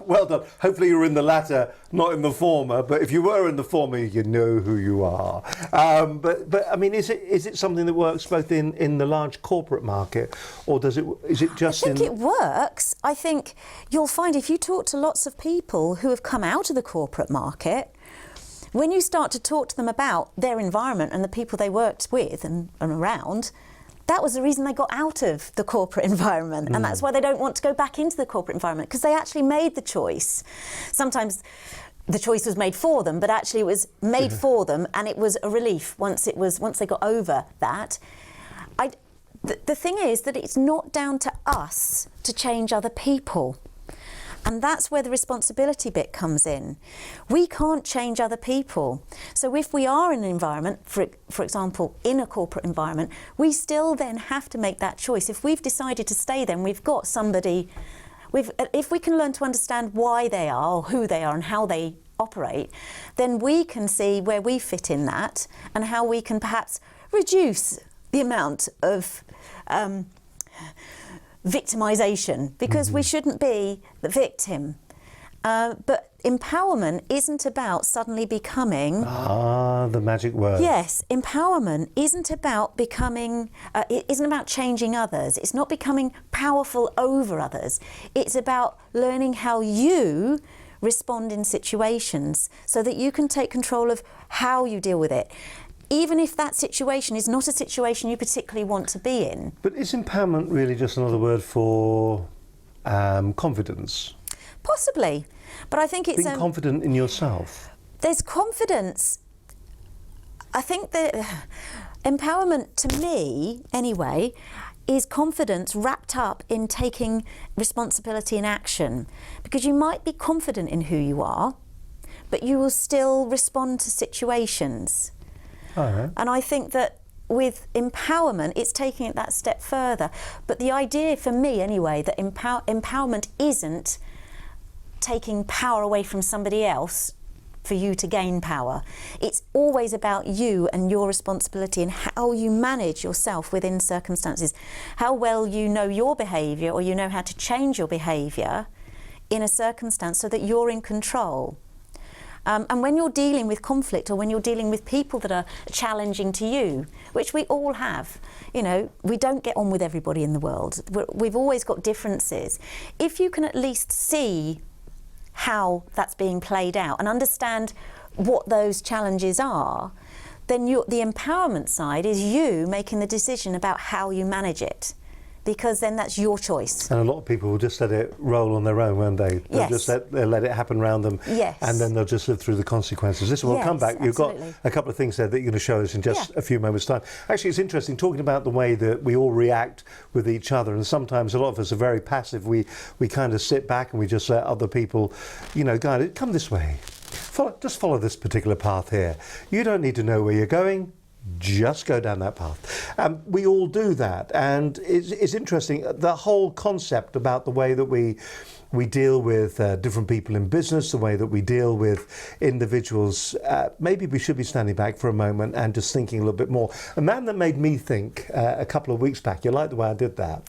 well done. Hopefully you're in the latter, not in the former. But if you were in the former, you know who you are. But I mean, is it something that works both in the large corporate market, or is it just in? I think it works. I think you'll find if you talk to lots of people who have come out of the corporate market, when you start to talk to them about their environment and the people they worked with and around, that was the reason they got out of the corporate environment. And that's why they don't want to go back into the corporate environment, because they actually made the choice. Sometimes the choice was made for them, but actually it was made for them, and it was a relief once they got over that. The thing is that it's not down to us to change other people. And that's where the responsibility bit comes in. We can't change other people. So if we are in an environment, for example, in a corporate environment, we still then have to make that choice. If we've decided to stay, then we've got somebody. If we can learn to understand why they are, or who they are, and how they operate, then we can see where we fit in that, and how we can perhaps reduce the amount of victimisation, because we shouldn't be the victim. But empowerment isn't about suddenly becoming... The magic word. Yes, empowerment isn't about becoming, it isn't about changing others. It's not becoming powerful over others. It's about learning how you respond in situations so that you can take control of how you deal with it, even if that situation is not a situation you particularly want to be in. But is empowerment really just another word for confidence? Possibly, but I think it's... Being confident in yourself. There's confidence. I think that empowerment, to me, anyway, is confidence wrapped up in taking responsibility and action. Because you might be confident in who you are, but you will still respond to situations. Right. And I think that with empowerment, it's taking it that step further. But the idea, for me anyway, that empowerment isn't taking power away from somebody else for you to gain power. It's always about you and your responsibility and how you manage yourself within circumstances, how well you know your behaviour or you know how to change your behaviour in a circumstance so that you're in control. And when you're dealing with conflict or when you're dealing with people that are challenging to you, which we all have, you know, we don't get on with everybody in the world. We've always got differences. If you can at least see how that's being played out and understand what those challenges are, then the empowerment side is you making the decision about how you manage it, because then that's your choice. And a lot of people will just let it roll on their own, won't they? They'll just let it happen around them, yes. And then they'll just live through the consequences. Listen, we'll come back. You've got absolutely. a couple of things there that you're going to show us in just a few moments' time. Actually, it's interesting talking about the way that we all react with each other, and sometimes a lot of us are very passive. We kind of sit back and we just let other people, you know, guide it. Come this way. Just follow this particular path here. You don't need to know where you're going. Just go down that path. We all do that, and it's interesting, the whole concept about the way that we deal with different people in business, the way that we deal with individuals. Maybe we should be standing back for a moment and just thinking a little bit more. A man that made me think a couple of weeks back, you like the way I did that,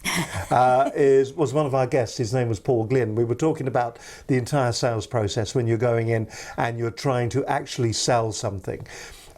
was one of our guests. His name was Paul Glynn. We were talking about the entire sales process when you're going in and you're trying to actually sell something.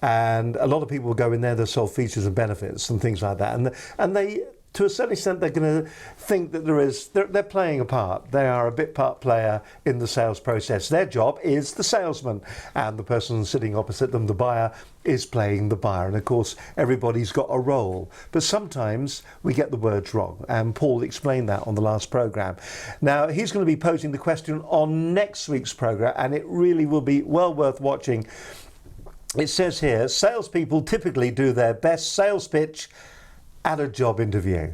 And a lot of people will go in there, they'll sell features and benefits and things like that. And they, to a certain extent, they're going to think that they're playing a part. They are a bit part player in the sales process. Their job is the salesman, and the person sitting opposite them, the buyer, is playing the buyer. And of course, everybody's got a role. But sometimes we get the words wrong. And Paul explained that on the last programme. Now, he's going to be posing the question on next week's programme, and it really will be well worth watching. It says here, salespeople typically do their best sales pitch at a job interview.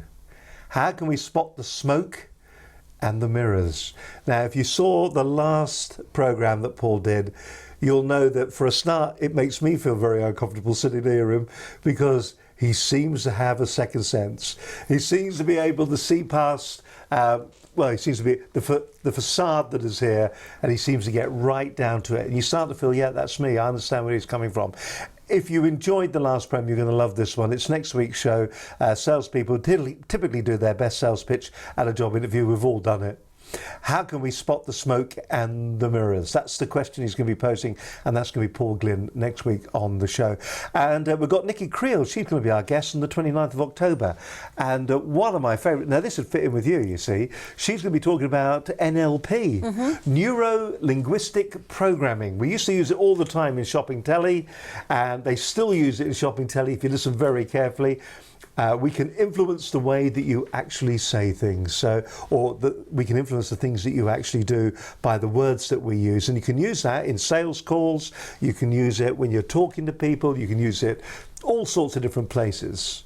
How can we spot the smoke and the mirrors? Now, if you saw the last programme that Paul did, you'll know that for a start, it makes me feel very uncomfortable sitting near him, because he seems to have a second sense. He seems to be able to see past, he seems to be the facade that is here, and he seems to get right down to it. And you start to feel, yeah, that's me. I understand where he's coming from. If you enjoyed the last program, you're going to love this one. It's next week's show. Salespeople typically do their best sales pitch at a job interview. We've all done it. How can we spot the smoke and the mirrors? That's the question he's going to be posing, and that's going to be Paul Glynn next week on the show. And we've got Nikki Creel. She's going to be our guest on the 29th of October. And one of my favourite, now this would fit in with you see, she's going to be talking about NLP, Neuro-Linguistic Programming. We used to use it all the time in shopping telly, and they still use it in shopping telly if you listen very carefully. We can influence the way that you actually say things, we can influence the things that you actually do by the words that we use. And you can use that in sales calls, you can use it when you're talking to people, you can use it all sorts of different places.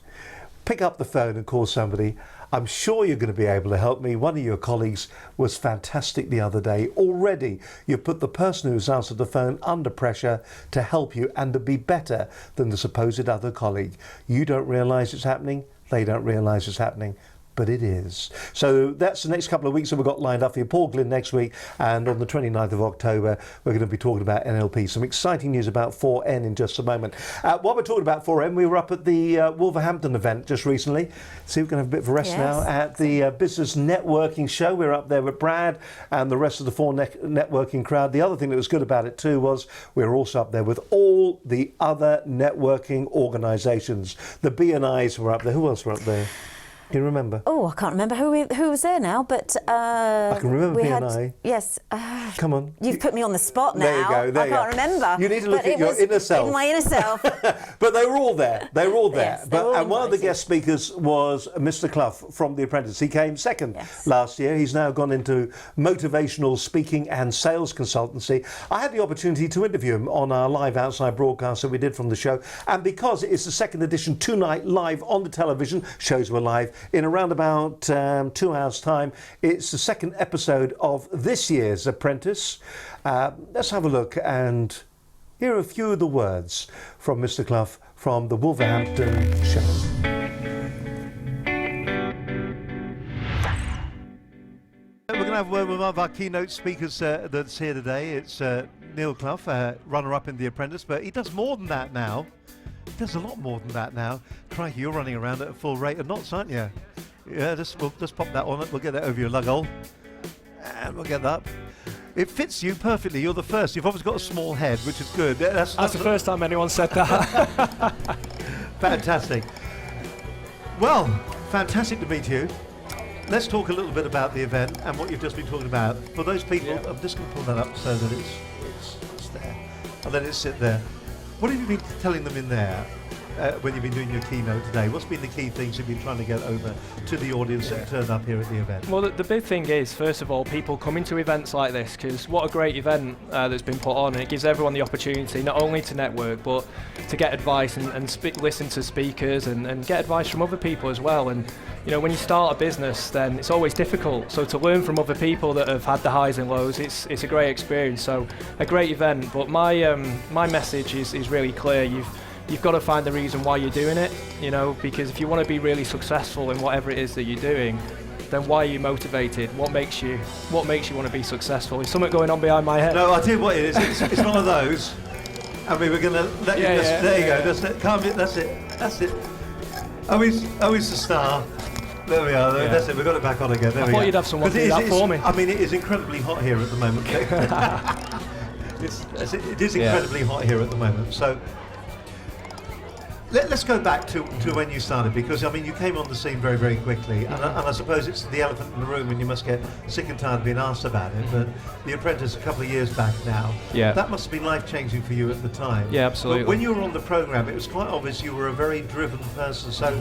Pick up the phone and call somebody. I'm sure you're going to be able to help me. One of your colleagues was fantastic the other day. Already, you've put the person who's answered the phone under pressure to help you and to be better than the supposed other colleague. You don't realise it's happening. They don't realise it's happening. but it is. So that's the next couple of weeks that we've got lined up for you. Paul Glynn next week, and on the 29th of October, we're going to be talking about NLP. Some exciting news about 4N in just a moment. While we're talking about 4N, we were up at the Wolverhampton event just recently. So we're going to have a bit of a rest now at the Business Networking Show. We're up there with Brad and the rest of the networking crowd. The other thing that was good about it too was we were also up there with all the other networking organisations. The BNIs were up there. Who else were up there? Can you remember? Oh, I can't remember who was there now, but I can remember BNI. Yes. Come on. You've put me on the spot now. There you go. I can't remember. You need to look at your inner self. In my inner self. But they were all there. They were all there. Yes, and one of the guest speakers was Mr. Clough from The Apprentice. He came second last year. He's now gone into motivational speaking and sales consultancy. I had the opportunity to interview him on our live outside broadcast that we did from the show. And because it's the second edition tonight live on the television, shows were live, in around about 2 hours' time. It's the second episode of this year's Apprentice. Let's have a look and hear a few of the words from Mr. Clough from the Wolverhampton show. We're going to have a word with one of our keynote speakers that's here today. It's Neil Clough, runner-up in The Apprentice, but he does more than that now. There's a lot more than that now. Crikey, you're running around at a full rate of knots, aren't you? Yeah, we'll just pop that on. We'll get that over your lug hole. And we'll get that. It fits you perfectly. You're the first. You've obviously got a small head, which is good. That's the first time anyone said that. Fantastic. Well, fantastic to meet you. Let's talk a little bit about the event and what you've just been talking about. For those people, I'm just going to pull that up so that it's there. And then it's sit there. What have you been telling them in there when you've been doing your keynote today? What's been the key things you've been trying to get over to the audience that turned up here at the event? Well, the big thing is, first of all, people coming to events like this, because what a great event that's been put on, and it gives everyone the opportunity not only to network, but to get advice and listen to speakers and get advice from other people as well. And you know, when you start a business, then it's always difficult. So to learn from other people that have had the highs and lows, it's a great experience. So a great event. But my message is really clear. You've got to find the reason why you're doing it. You know, because if you want to be really successful in whatever it is that you're doing, then why are you motivated? What makes you want to be successful? Is something going on behind my head? No, I'll tell you what it is. It's one of those. I mean, we're going to let you. There you go. That's it. That's it. Oh, he's the star. There we are. Yeah. That's it. We've got it back on again. There I we thought go. you'd have someone do that for me. I mean, it is incredibly hot here at the moment. It is incredibly hot here at the moment. So let's go back to when you started, because I mean, you came on the scene very, very quickly, and I suppose it's the elephant in the room, and you must get sick and tired of being asked about it. But The Apprentice, a couple of years back now, that must have been life-changing for you at the time. Yeah, absolutely. But when you were on the programme, it was quite obvious you were a very driven person. So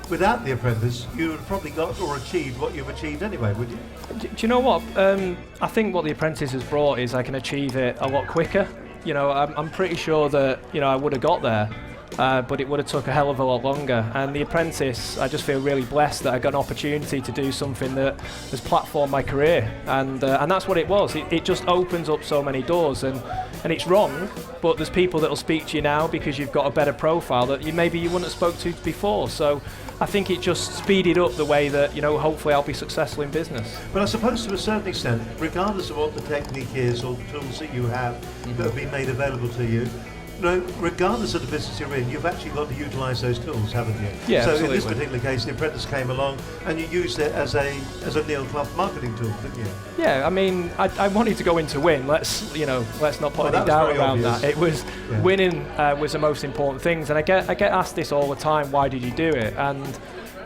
without The Apprentice, you would have probably got or achieved what you've achieved anyway, would you? Do you know what? I think what The Apprentice has brought is I can achieve it a lot quicker. You know, I'm pretty sure that, you know, I would have got there, but it would have took a hell of a lot longer. And The Apprentice, I just feel really blessed that I got an opportunity to do something that has platformed my career, and that's what it was. It just opens up so many doors, and it's wrong, but there's people that will speak to you now because you've got a better profile that maybe you wouldn't have spoke to before. So I think it just speeded up the way that, you know, hopefully I'll be successful in business. But I suppose to a certain extent, regardless of what the technique is or the tools that you have that have been made available to you, no, regardless of the business you're in, you've actually got to utilise those tools, haven't you? Yeah, so absolutely. in this particular case, The Apprentice came along and you used it as a Neil Clough marketing tool, didn't you? Yeah, I mean, I wanted to go in to win. Let's not put any doubt around that. It was winning was the most important things, and I get asked this all the time. Why did you do it? And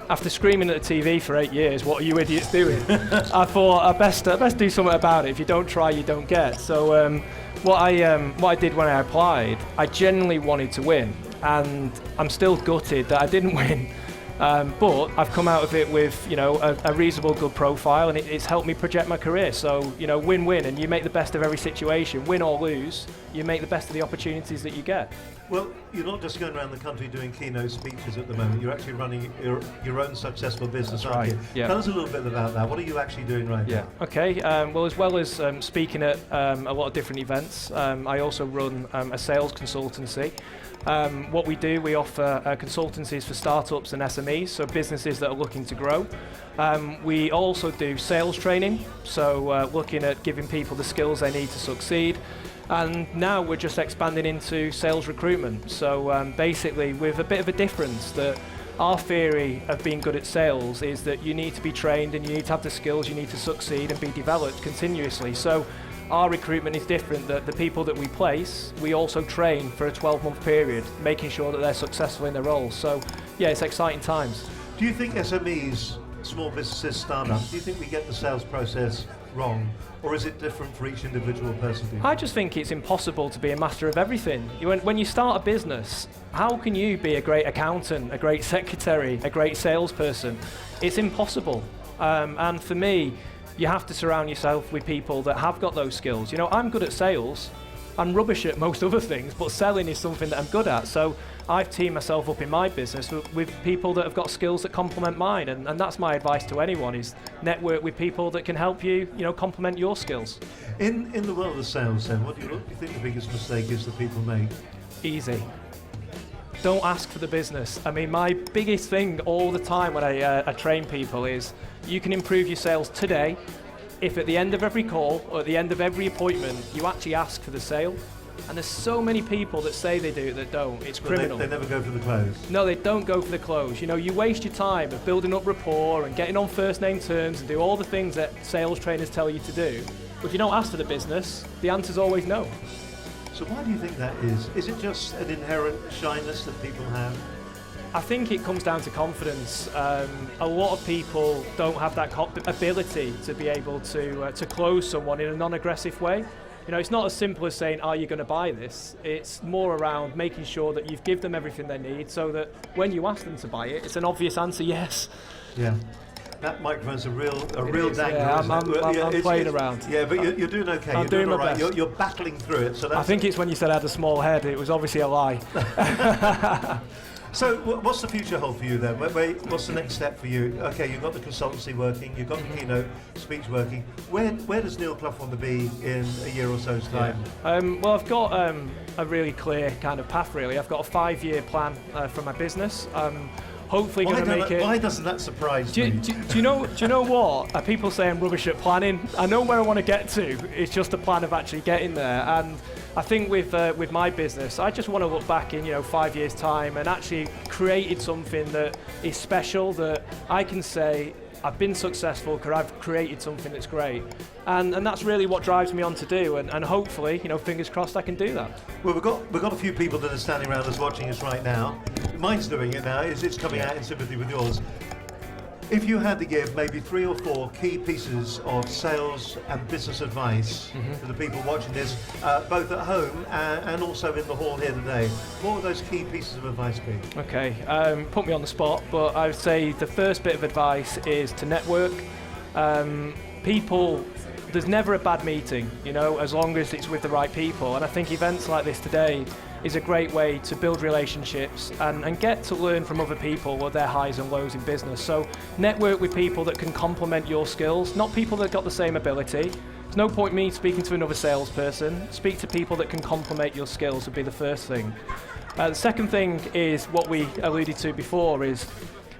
after screaming at the TV for 8 years, what are you idiots doing? I thought I best do something about it. If you don't try, you don't get. So what I did when I applied, I genuinely wanted to win, and I'm still gutted that I didn't win. But I've come out of it with, you know, a reasonable good profile, and it's helped me project my career. So, you know, win-win, and you make the best of every situation. Win or lose, you make the best of the opportunities that you get. Well, you're not just going around the country doing keynote speeches at the moment. You're actually running your own successful business, aren't you? Yeah. Tell us a little bit about that. What are you actually doing right now? Okay. Well, as well as speaking at a lot of different events, I also run a sales consultancy. What we do, we offer consultancies for startups and SMEs. SMEs, so businesses that are looking to grow. We also do sales training, so looking at giving people the skills they need to succeed. And now we're just expanding into sales recruitment. So basically with a bit of a difference, that our theory of being good at sales is that you need to be trained and you need to have the skills, you need to succeed and be developed continuously. So our recruitment is different, that the people that we place, we also train for a 12-month period, making sure that they're successful in their roles. So yeah, it's exciting times. Do you think SMEs, small businesses, startups, do you think we get the sales process wrong, or is it different for each individual person? I just think it's impossible to be a master of everything. When you start a business, how can you be a great accountant, a great secretary, a great salesperson? It's impossible. And for me, you have to surround yourself with people that have got those skills. You know, I'm good at sales. I'm rubbish at most other things, but selling is something that I'm good at. So I've teamed myself up in my business with people that have got skills that complement mine, and that's my advice to anyone, is network with people that can help you, complement your skills. In the world of sales then, what do you think the biggest mistake is that people make? Easy. Don't ask for the business. I mean, my biggest thing all the time when I train people is, you can improve your sales today if at the end of every call or at the end of every appointment you actually ask for the sale. And there's so many people that say they do that don't. It's criminal. They never go for the close. No, they don't go for the close. You waste your time of building up rapport and getting on first name terms and do all the things that sales trainers tell you to do. But if you don't ask for the business, the answer's always no. So why do you think that is? Is it just an inherent shyness that people have? I think it comes down to confidence. A lot of people don't have that ability to be able to close someone in a non-aggressive way. It's not as simple as saying, are you going to buy this? It's more around making sure that you've given them everything they need, so that when you ask them to buy it, it's an obvious answer, yes. Yeah. That microphone's a real dagger. Yeah, I'm playing around. Yeah, but you're doing okay. I'm doing all my right. best. You're battling through it. So that's I think it's when you said I had a small head, it was obviously a lie. So what's the future hold for you then? What's the next step for you? Okay, you've got the consultancy working, you've got the keynote speech working. Where does Neil Clough want to be in a year or so's time? Well, I've got a really clear kind of path, really. I've got a 5-year plan for my business. Hopefully going to make it. Why doesn't that surprise me? Do you know what? People say I'm rubbish at planning. I know where I want to get to. It's just a plan of actually getting there. And I think with my business, I just want to look back in 5 years' time and actually created something that is special, that I can say I've been successful because I've created something that's great. And that's really what drives me on to do, and hopefully, fingers crossed, I can do that. Well, we've got a few people that are standing around us watching us right now. Mine's doing it now. It's coming out in sympathy with yours. If you had to give maybe 3 or 4 key pieces of sales and business advice to the people watching this, both at home and also in the hall here today, what would those key pieces of advice be? Okay, put me on the spot, but I would say the first bit of advice is to network. People, there's never a bad meeting, as long as it's with the right people. And I think events like this today is a great way to build relationships and get to learn from other people or their highs and lows in business. So network with people that can complement your skills, not people that got the same ability. There's no point me speaking to another salesperson. Speak to people that can complement your skills would be the first thing. The second thing is what we alluded to before, is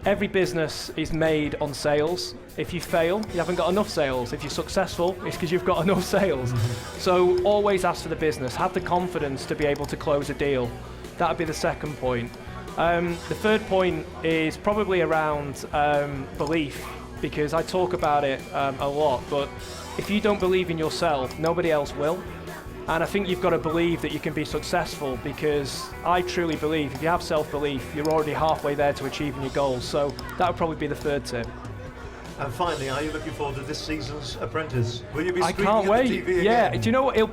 every business is made on sales. If you fail, you haven't got enough sales. If you're successful, it's because you've got enough sales. So always ask for the business. Have the confidence to be able to close a deal. That would be the second point. The third point is probably around belief, because I talk about it a lot, but if you don't believe in yourself, nobody else will. And I think you've got to believe that you can be successful, because I truly believe if you have self-belief, you're already halfway there to achieving your goals. So that would probably be the third tip. And finally, are you looking forward to this season's Apprentice? Will you be I streaming can't wait. the TV Yeah, again? do you know what? It'll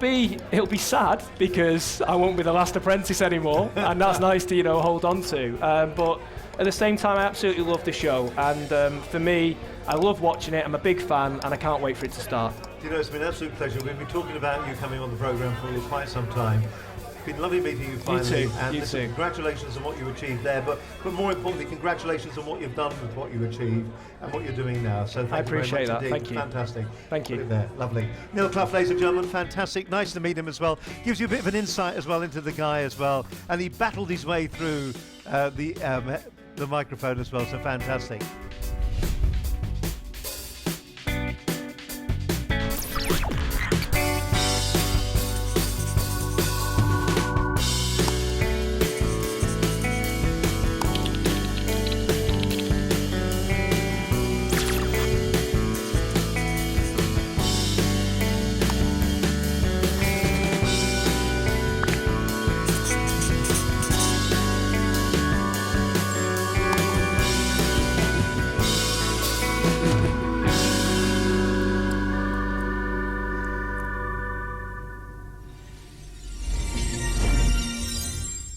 be sad because I won't be the last apprentice anymore, and that's nice to hold on to. But at the same time, I absolutely love the show, and for me, I love watching it. I'm a big fan, and I can't wait for it to start. It's been an absolute pleasure. We've been talking about you coming on the programme for quite some time. It's been lovely meeting you finally. You too. And You listen, too. Congratulations on what you achieved there, but more importantly, congratulations on what you've done with what you achieved and what you're doing now. So thank you very appreciate much that. indeed. Thank you. Fantastic. Thank you. Put it there. Lovely. Neil Clough, ladies and gentlemen, fantastic. Nice to meet him as well. Gives you a bit of an insight as well into the guy as well. And he battled his way through the the microphone as well, so fantastic.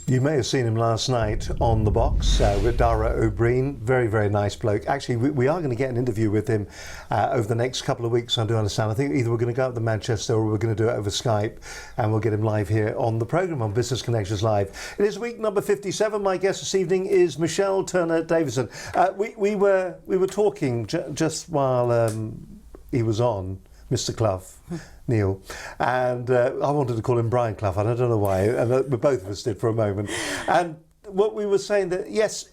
You may have seen him last night on The Box with Dara O'Brien. Very, very nice bloke. Actually, we are going to get an interview with him over the next couple of weeks, I do understand. I think either we're going to go up to Manchester or we're going to do it over Skype, and we'll get him live here on the programme on Business Connections Live. It is week number 57. My guest this evening is Michelle Turner-Davison. We were talking just while he was on, Mr. Clough, Neil, and I wanted to call him Brian Clough, and I don't know why, and both of us did for a moment. And what we were saying that, yes,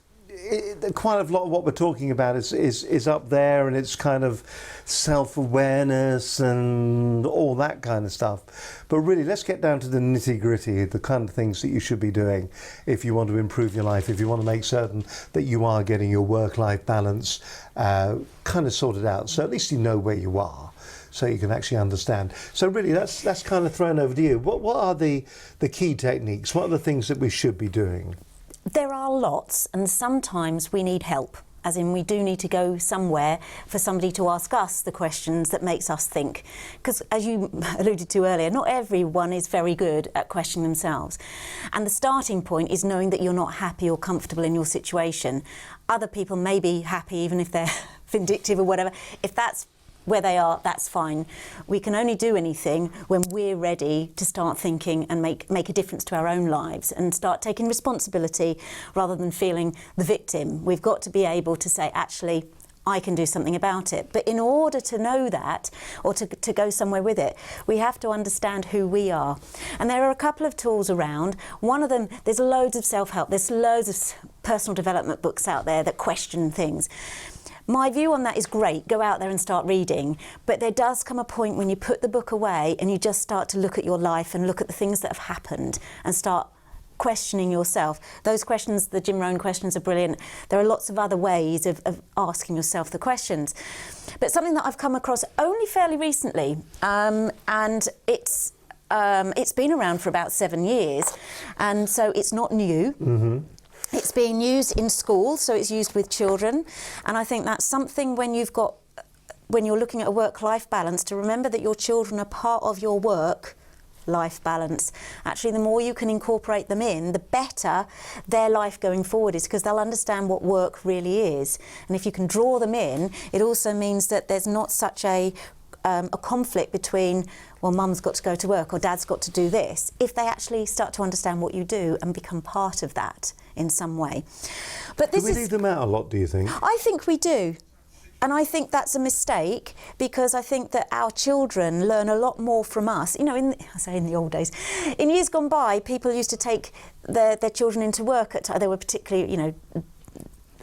quite a lot of what we're talking about is up there, and it's kind of self-awareness and all that kind of stuff. But really, let's get down to the nitty-gritty, the kind of things that you should be doing if you want to improve your life, if you want to make certain that you are getting your work-life balance kind of sorted out, so at least you know where you are, so you can actually understand. So really, that's kind of thrown over to you. What are the key techniques? What are the things that we should be doing? There are lots, and sometimes we need help, as in we do need to go somewhere for somebody to ask us the questions that makes us think. Because as you alluded to earlier, not everyone is very good at questioning themselves. And the starting point is knowing that you're not happy or comfortable in your situation. Other people may be happy even if they're vindictive or whatever. If that's where they are, that's fine. We can only do anything when we're ready to start thinking and make a difference to our own lives and start taking responsibility rather than feeling the victim. We've got to be able to say, actually, I can do something about it. But in order to know that, or to go somewhere with it, we have to understand who we are. And there are a couple of tools around. One of them, there's loads of self-help, there's loads of personal development books out there that question things. My view on that is great, go out there and start reading, but there does come a point when you put the book away and you just start to look at your life and look at the things that have happened and start questioning yourself. Those questions, the Jim Rohn questions, are brilliant. There are lots of other ways of asking yourself the questions. But something that I've come across only fairly recently, and it's been around for about 7 years, and so it's not new. Mm-hmm. It's being used in school, so it's used with children, and I think that's something when you're looking at a work-life balance, to remember that your children are part of your work-life balance. Actually, the more you can incorporate them in, the better their life going forward is, because they'll understand what work really is. And if you can draw them in, it also means that there's not such a conflict between, well, mum's got to go to work or dad's got to do this, if they actually start to understand what you do and become part of that in some way. But this do we leave them out a lot, do you think? I think we do. And I think that's a mistake, because I think that our children learn a lot more from us. You know, in the old days, in years gone by, people used to take their children into work they were particularly, you know,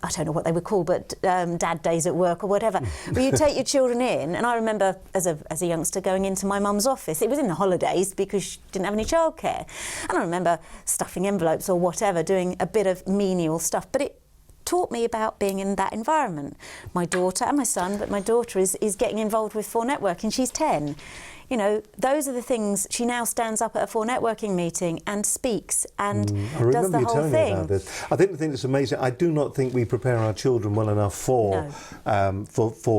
I don't know what they were called, but dad days at work or whatever. But you take your children in, and I remember as a youngster going into my mum's office. It was in the holidays because she didn't have any childcare. And I remember stuffing envelopes or whatever, doing a bit of menial stuff. But it taught me about being in that environment. My daughter and my son, but my daughter is getting involved with 4 Networking. She's 10. You know, those are the things. She now stands up at a 4 Networking meeting and speaks and does the whole thing. About this. I think the thing that's amazing, I do not think we prepare our children well enough for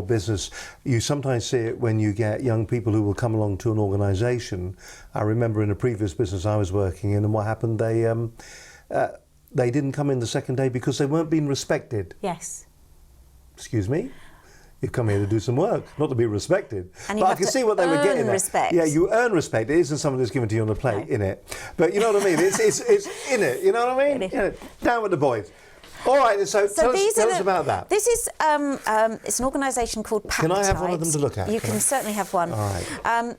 business. You sometimes see it when you get young people who will come along to an organisation. I remember in a previous business I was working in, and what happened, they didn't come in the second day because they weren't being respected. Yes. Excuse me? You've come here to do some work, not to be respected. And but I can see what they were getting respect. at. Yeah, you earn respect. It isn't something that's given to you on the plate, in it. But you know what I mean? It's in it. You know what I mean? Down with the boys. All right, so tell us about that. This is it's an organisation called Pactide. Can I have one of them to look at? You can certainly have one. All right.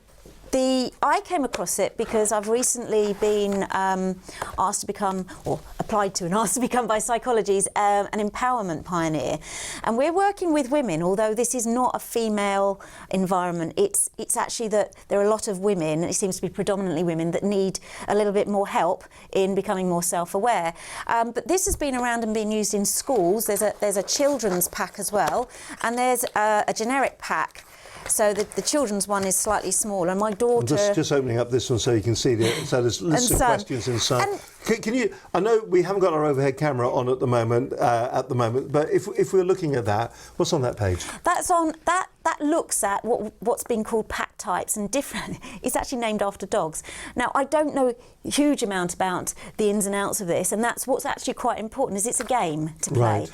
I came across it because I've recently been asked to become, or applied to and asked to become by Psychology's an empowerment pioneer. And we're working with women, although this is not a female environment. It's actually that there are a lot of women, it seems to be predominantly women, that need a little bit more help in becoming more self-aware. But this has been around and been used in schools. There's a children's pack as well, and there's a generic pack. So the children's one is slightly smaller. My daughter... I'm just opening up this one so you can see so there's lists of questions inside. Can you? I know we haven't got our overhead camera on at the moment. But if we're looking at that, what's on that page? That's on that looks at what's been called pack types and different. It's actually named after dogs. Now I don't know a huge amount about the ins and outs of this, and that's what's actually quite important. Is it's a game to play. Right.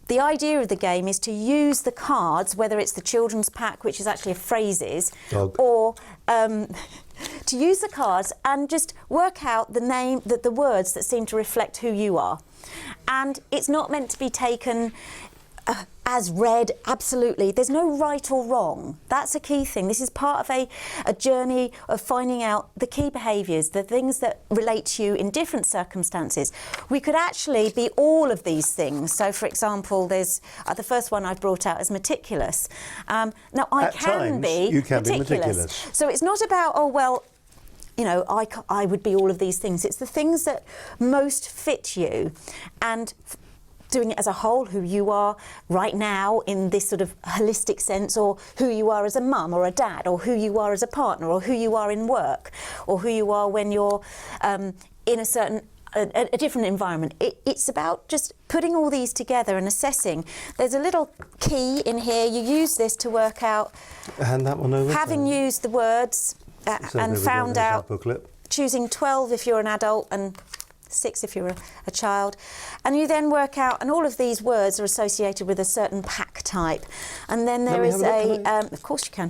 The idea of the game is to use the cards, whether it's the children's pack, which is actually phrases, Dog. or to use the cards and just work out the words that seem to reflect who you are. And it's not meant to be taken as read, absolutely. There's no right or wrong. That's a key thing. This is part of a journey of finding out the key behaviours, the things that relate to you in different circumstances. We could actually be all of these things. So, for example, there's the first one I've brought out is meticulous. Now, At times, you can be meticulous. So it's not about, oh, well, you know, I would be all of these things. It's the things that most fit you, and doing it as a whole, who you are right now in this sort of holistic sense, or who you are as a mum or a dad, or who you are as a partner, or who you are in work, or who you are when you're in a different environment. It's about just putting all these together and assessing. There's a little key in here. You use this to work out, Hand that one over. having used the words and found out, choosing 12 if you're an adult and 6 if you're a child, and you then work out, and all of these words are associated with a certain pack type, and then there is of course you can.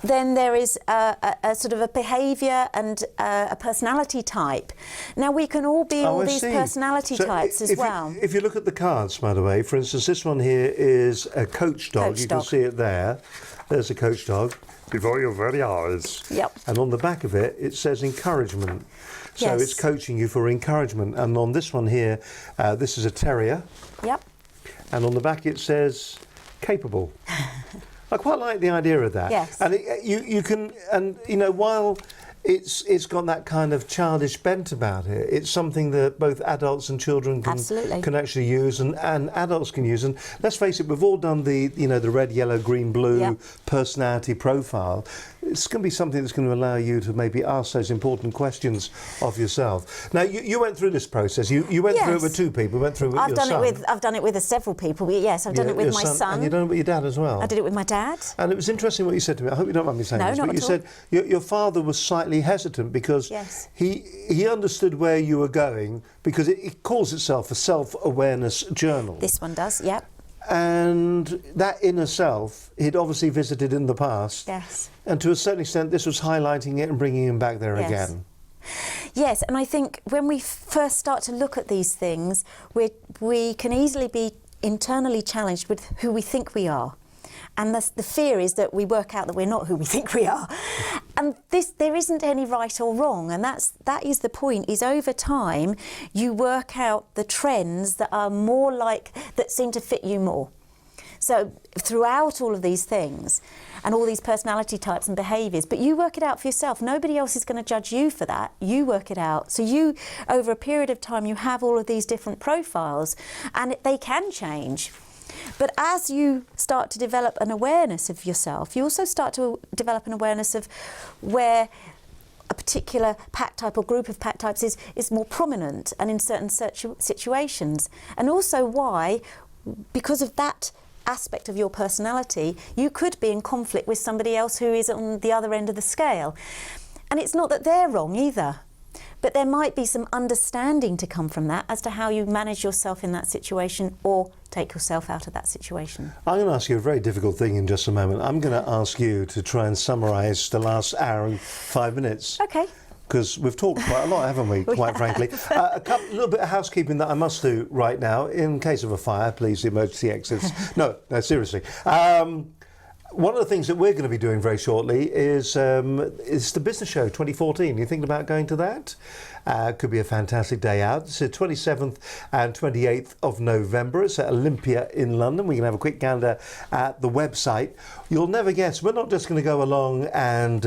Then there is a sort of a behaviour and a personality type. Now we can all be all these personality types as well. If you look at the cards, by the way, for instance, this one here is a coach dog. You can see it there. There's a coach dog before your very eyes. Yep. And on the back of it, it says encouragement. So it's coaching you for encouragement. And on this one here, this is a terrier. Yep. And on the back it says capable. I quite like the idea of that. Yes. And you can, and you know, while it's got that kind of childish bent about it, it's something that both adults and children can actually use, and adults can use. And let's face it, we've all done the red, yellow, green, blue personality profile. It's going to be something that's going to allow you to maybe ask those important questions of yourself. Now, you went through this process. You went through it with 2 people. You went through it with your son. I've done it with several people. Yes, I've done it with my son. And you've done it with your dad as well. I did it with my dad. And it was interesting what you said to me. I hope you don't mind me saying this, but you said your father was slightly hesitant because he understood where you were going, because it calls itself a self-awareness journal. This one does, yep. And that inner self, he'd obviously visited in the past. Yes. And to a certain extent, this was highlighting it and bringing him back there again. Yes, and I think when we first start to look at these things, we can easily be internally challenged with who we think we are. And the fear is that we work out that we're not who we think we are. And there isn't any right or wrong, and that is the point, is over time you work out the trends that are more that seem to fit you more. So throughout all of these things and all these personality types and behaviours, but you work it out for yourself. Nobody else is going to judge you for that. You work it out. So you, over a period of time, you have all of these different profiles, and they can change. But as you start to develop an awareness of yourself, you also start to develop an awareness of where a particular pack type or group of pack types is more prominent and in certain situations. And also why, because of that aspect of your personality, you could be in conflict with somebody else who is on the other end of the scale. And it's not that they're wrong either. But there might be some understanding to come from that as to how you manage yourself in that situation or take yourself out of that situation. I'm going to ask you a very difficult thing in just a moment. I'm going to ask you to try and summarise the last hour and 5 minutes. Okay. Because we've talked quite a lot, haven't we, quite frankly. A little bit of housekeeping that I must do right now. In case of a fire, please, the emergency exits. No, seriously. One of the things that we're going to be doing very shortly is the Business Show 2014. You thinking about going to that? Could be a fantastic day out. It's the 27th and 28th of November. It's at Olympia in London. We can have a quick gander at the website. You'll never guess, we're not just going to go along and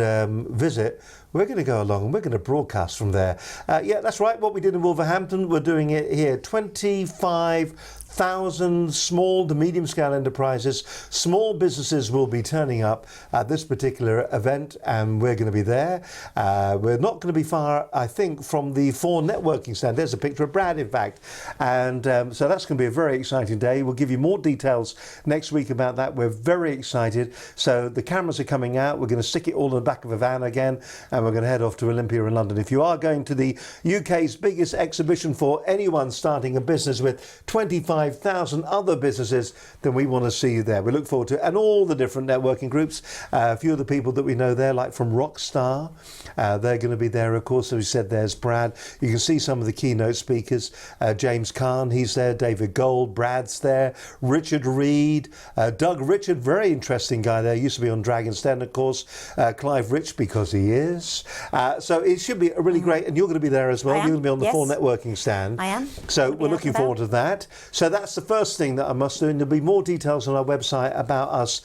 visit. We're going to go along and we're going to broadcast from there. Yeah, that's right. What we did in Wolverhampton, we're doing it here. 25,000 small to medium scale enterprises, small businesses will be turning up at this particular event, and we're going to be there. We're not going to be far, I think, from the 4 networking stand. There's a picture of Brad, in fact. And so that's going to be a very exciting day. We'll give you more details next week about that. We're very excited. So the cameras are coming out. We're going to stick it all in the back of a van again, and we're going to head off to Olympia in London. If you are going to the UK's biggest exhibition for anyone starting a business with 25,000 other businesses, then we want to see you there. We look forward to it. And all the different networking groups. A few of the people that we know there, like from Rockstar, they're going to be there, of course. As we said, there's Brad. You can see some of the keynote speakers. James Kahn, he's there. David Gold, Brad's there. Richard Reed, Doug Richard, very interesting guy there. Used to be on Dragon's Den, of course. Clive Rich, because he is. So it should be a really great, and you're going to be there as well. You're going to be on the 4 networking stand. I am. So we're looking forward to that. So that's the first thing that I must do, and there'll be more details on our website about us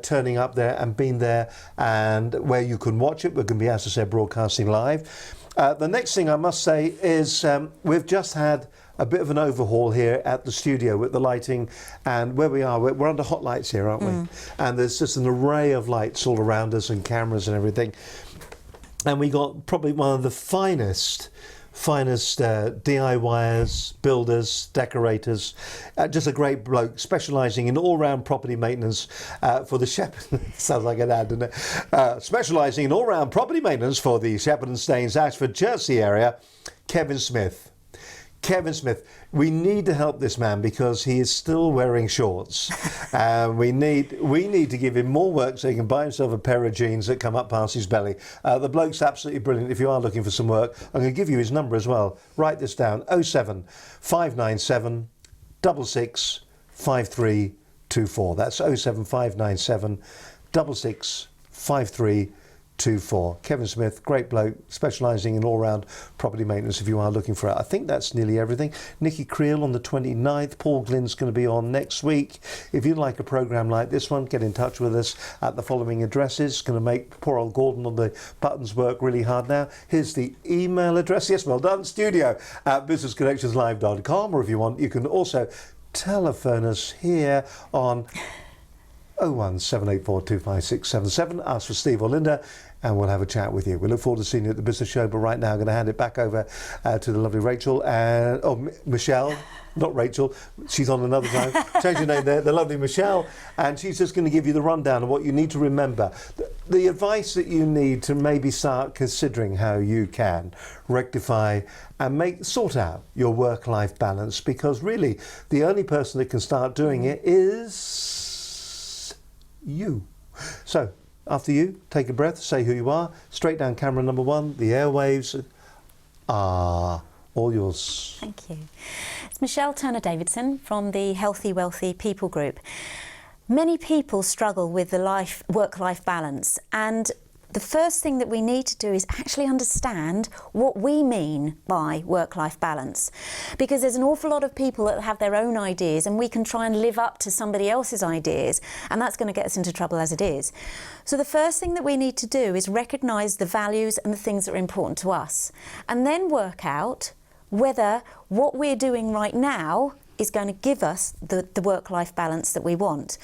turning up there and being there, and where you can watch it. We're going to be, as I said, broadcasting live. The next thing I must say is we've just had a bit of an overhaul here at the studio with the lighting, and where we are, we're under hot lights here, aren't we? And there's just an array of lights all around us and cameras and everything. And we got probably one of the finest DIYers, builders, decorators, just a great bloke specialising in all-round property maintenance for the Shepherd. Sounds like an ad, doesn't it? Specialising in all-round property maintenance for the Shepherd and Staines, Ashford, Chertsey area, Kevin Smith. Kevin Smith, we need to help this man because he is still wearing shorts. We need to give him more work so he can buy himself a pair of jeans that come up past his belly. The bloke's absolutely brilliant. If you are looking for some work, I'm going to give you his number as well. Write this down: 07 597 66 5324. That's 07 597 66 5324. Kevin Smith, great bloke, specialising in all-round property maintenance if you are looking for it. I think that's nearly everything. Nikki Creel on the 29th. Paul Glynn's going to be on next week. If you'd like a programme like this one, get in touch with us at the following addresses. It's going to make poor old Gordon on the buttons work really hard now. Here's the email address. Yes, well done. studio@businessconnectionslive.com, or if you want, you can also telephone us here on 01784256677. Ask for Steve or Linda and we'll have a chat with you. We look forward to seeing you at the Business Show, but right now I'm going to hand it back over to the lovely Rachel and Michelle, not Rachel, she's on another time. Change your name there, the lovely Michelle, and she's just going to give you the rundown of what you need to remember. The advice that you need to maybe start considering how you can rectify and sort out your work-life balance, because really the only person that can start doing it is you. So after you, take a breath, say who you are, straight down camera number 1, the airwaves are all yours. Thank you. It's Michelle Turner-Davidson from the Healthy Wealthy People Group. Many people struggle with the work-life balance, and the first thing that we need to do is actually understand what we mean by work-life balance, because there's an awful lot of people that have their own ideas and we can try and live up to somebody else's ideas, and that's going to get us into trouble as it is. So the first thing that we need to do is recognise the values and the things that are important to us, and then work out whether what we're doing right now is going to give us the work-life balance that we want.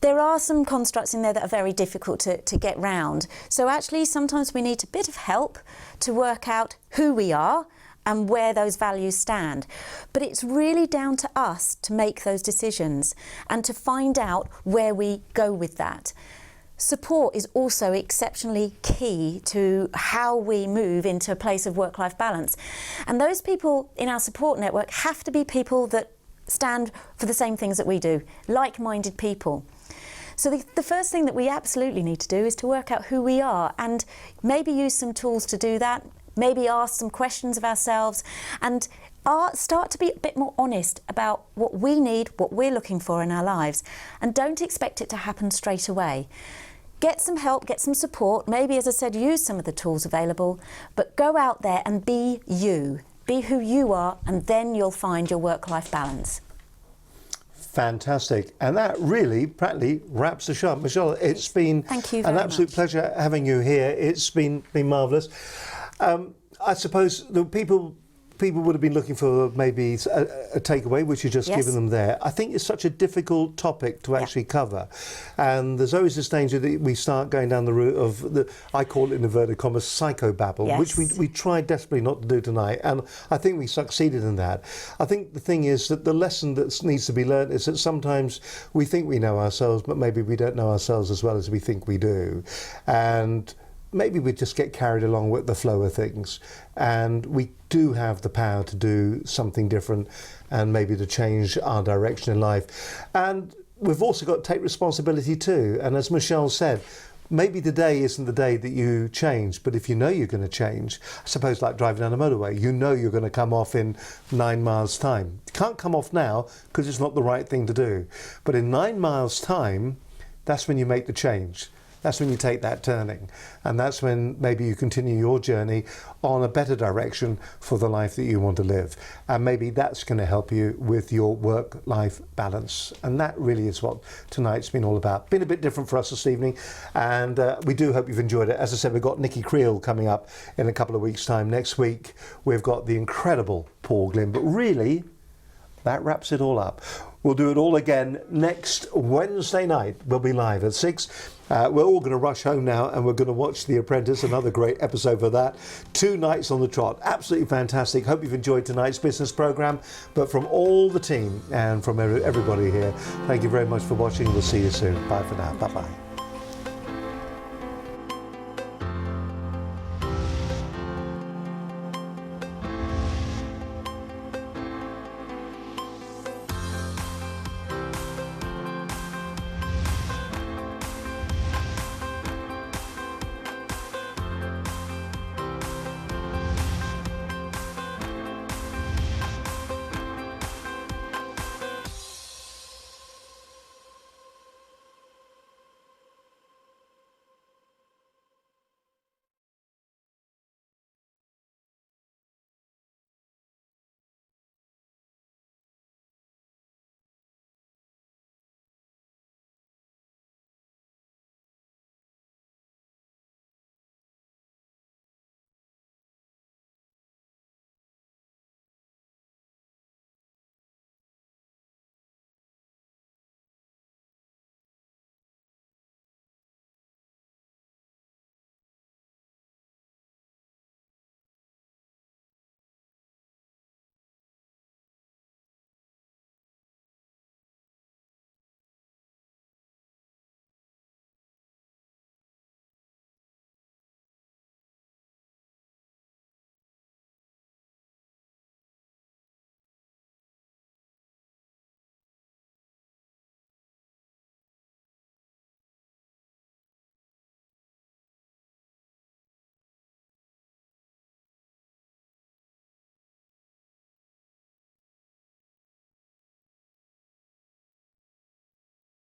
There are some constructs in there that are very difficult to get round. So actually sometimes we need a bit of help to work out who we are and where those values stand. But it's really down to us to make those decisions and to find out where we go with that. Support is also exceptionally key to how we move into a place of work-life balance. And those people in our support network have to be people that stand for the same things that we do, like-minded people. So the first thing that we absolutely need to do is to work out who we are and maybe use some tools to do that, maybe ask some questions of ourselves, and start to be a bit more honest about what we need, what we're looking for in our lives, and don't expect it to happen straight away. Get some help, get some support, maybe, as I said, use some of the tools available, but go out there and be you. Be who you are, and then you'll find your work-life balance. Fantastic. And that really practically wraps the show up. Michelle, it's been an absolute pleasure having you here. It's been marvellous. I suppose the people would have been looking for maybe a takeaway, which you've just given them there. I think it's such a difficult topic to actually cover. And there's always this danger that we start going down the route of, I call it in inverted commas, psychobabble, which we tried desperately not to do tonight. And I think we succeeded in that. I think the thing is that the lesson that needs to be learned is that sometimes we think we know ourselves, but maybe we don't know ourselves as well as we think we do. And maybe we just get carried along with the flow of things, and we do have the power to do something different and maybe to change our direction in life. And we've also got to take responsibility too. And as Michelle said, maybe today isn't the day that you change, but if you know you're going to change, I suppose like driving down a motorway, you know you're going to come off in 9 miles time. You can't come off now because it's not the right thing to do. But in 9 miles time, that's when you make the change. That's when you take that turning, and that's when maybe you continue your journey on a better direction for the life that you want to live. And maybe that's going to help you with your work-life balance. And that really is what tonight's been all about. Been a bit different for us this evening, and we do hope you've enjoyed it. As I said, we've got Nikki Creel coming up in a couple of weeks' time. Next week, we've got the incredible Paul Glynn. But really, that wraps it all up. We'll do it all again next Wednesday night. We'll be live at 6. We're all going to rush home now, and we're going to watch The Apprentice, another great episode for that. 2 nights on the trot. Absolutely fantastic. Hope you've enjoyed tonight's business programme. But from all the team and from everybody here, thank you very much for watching. We'll see you soon. Bye for now. Bye-bye.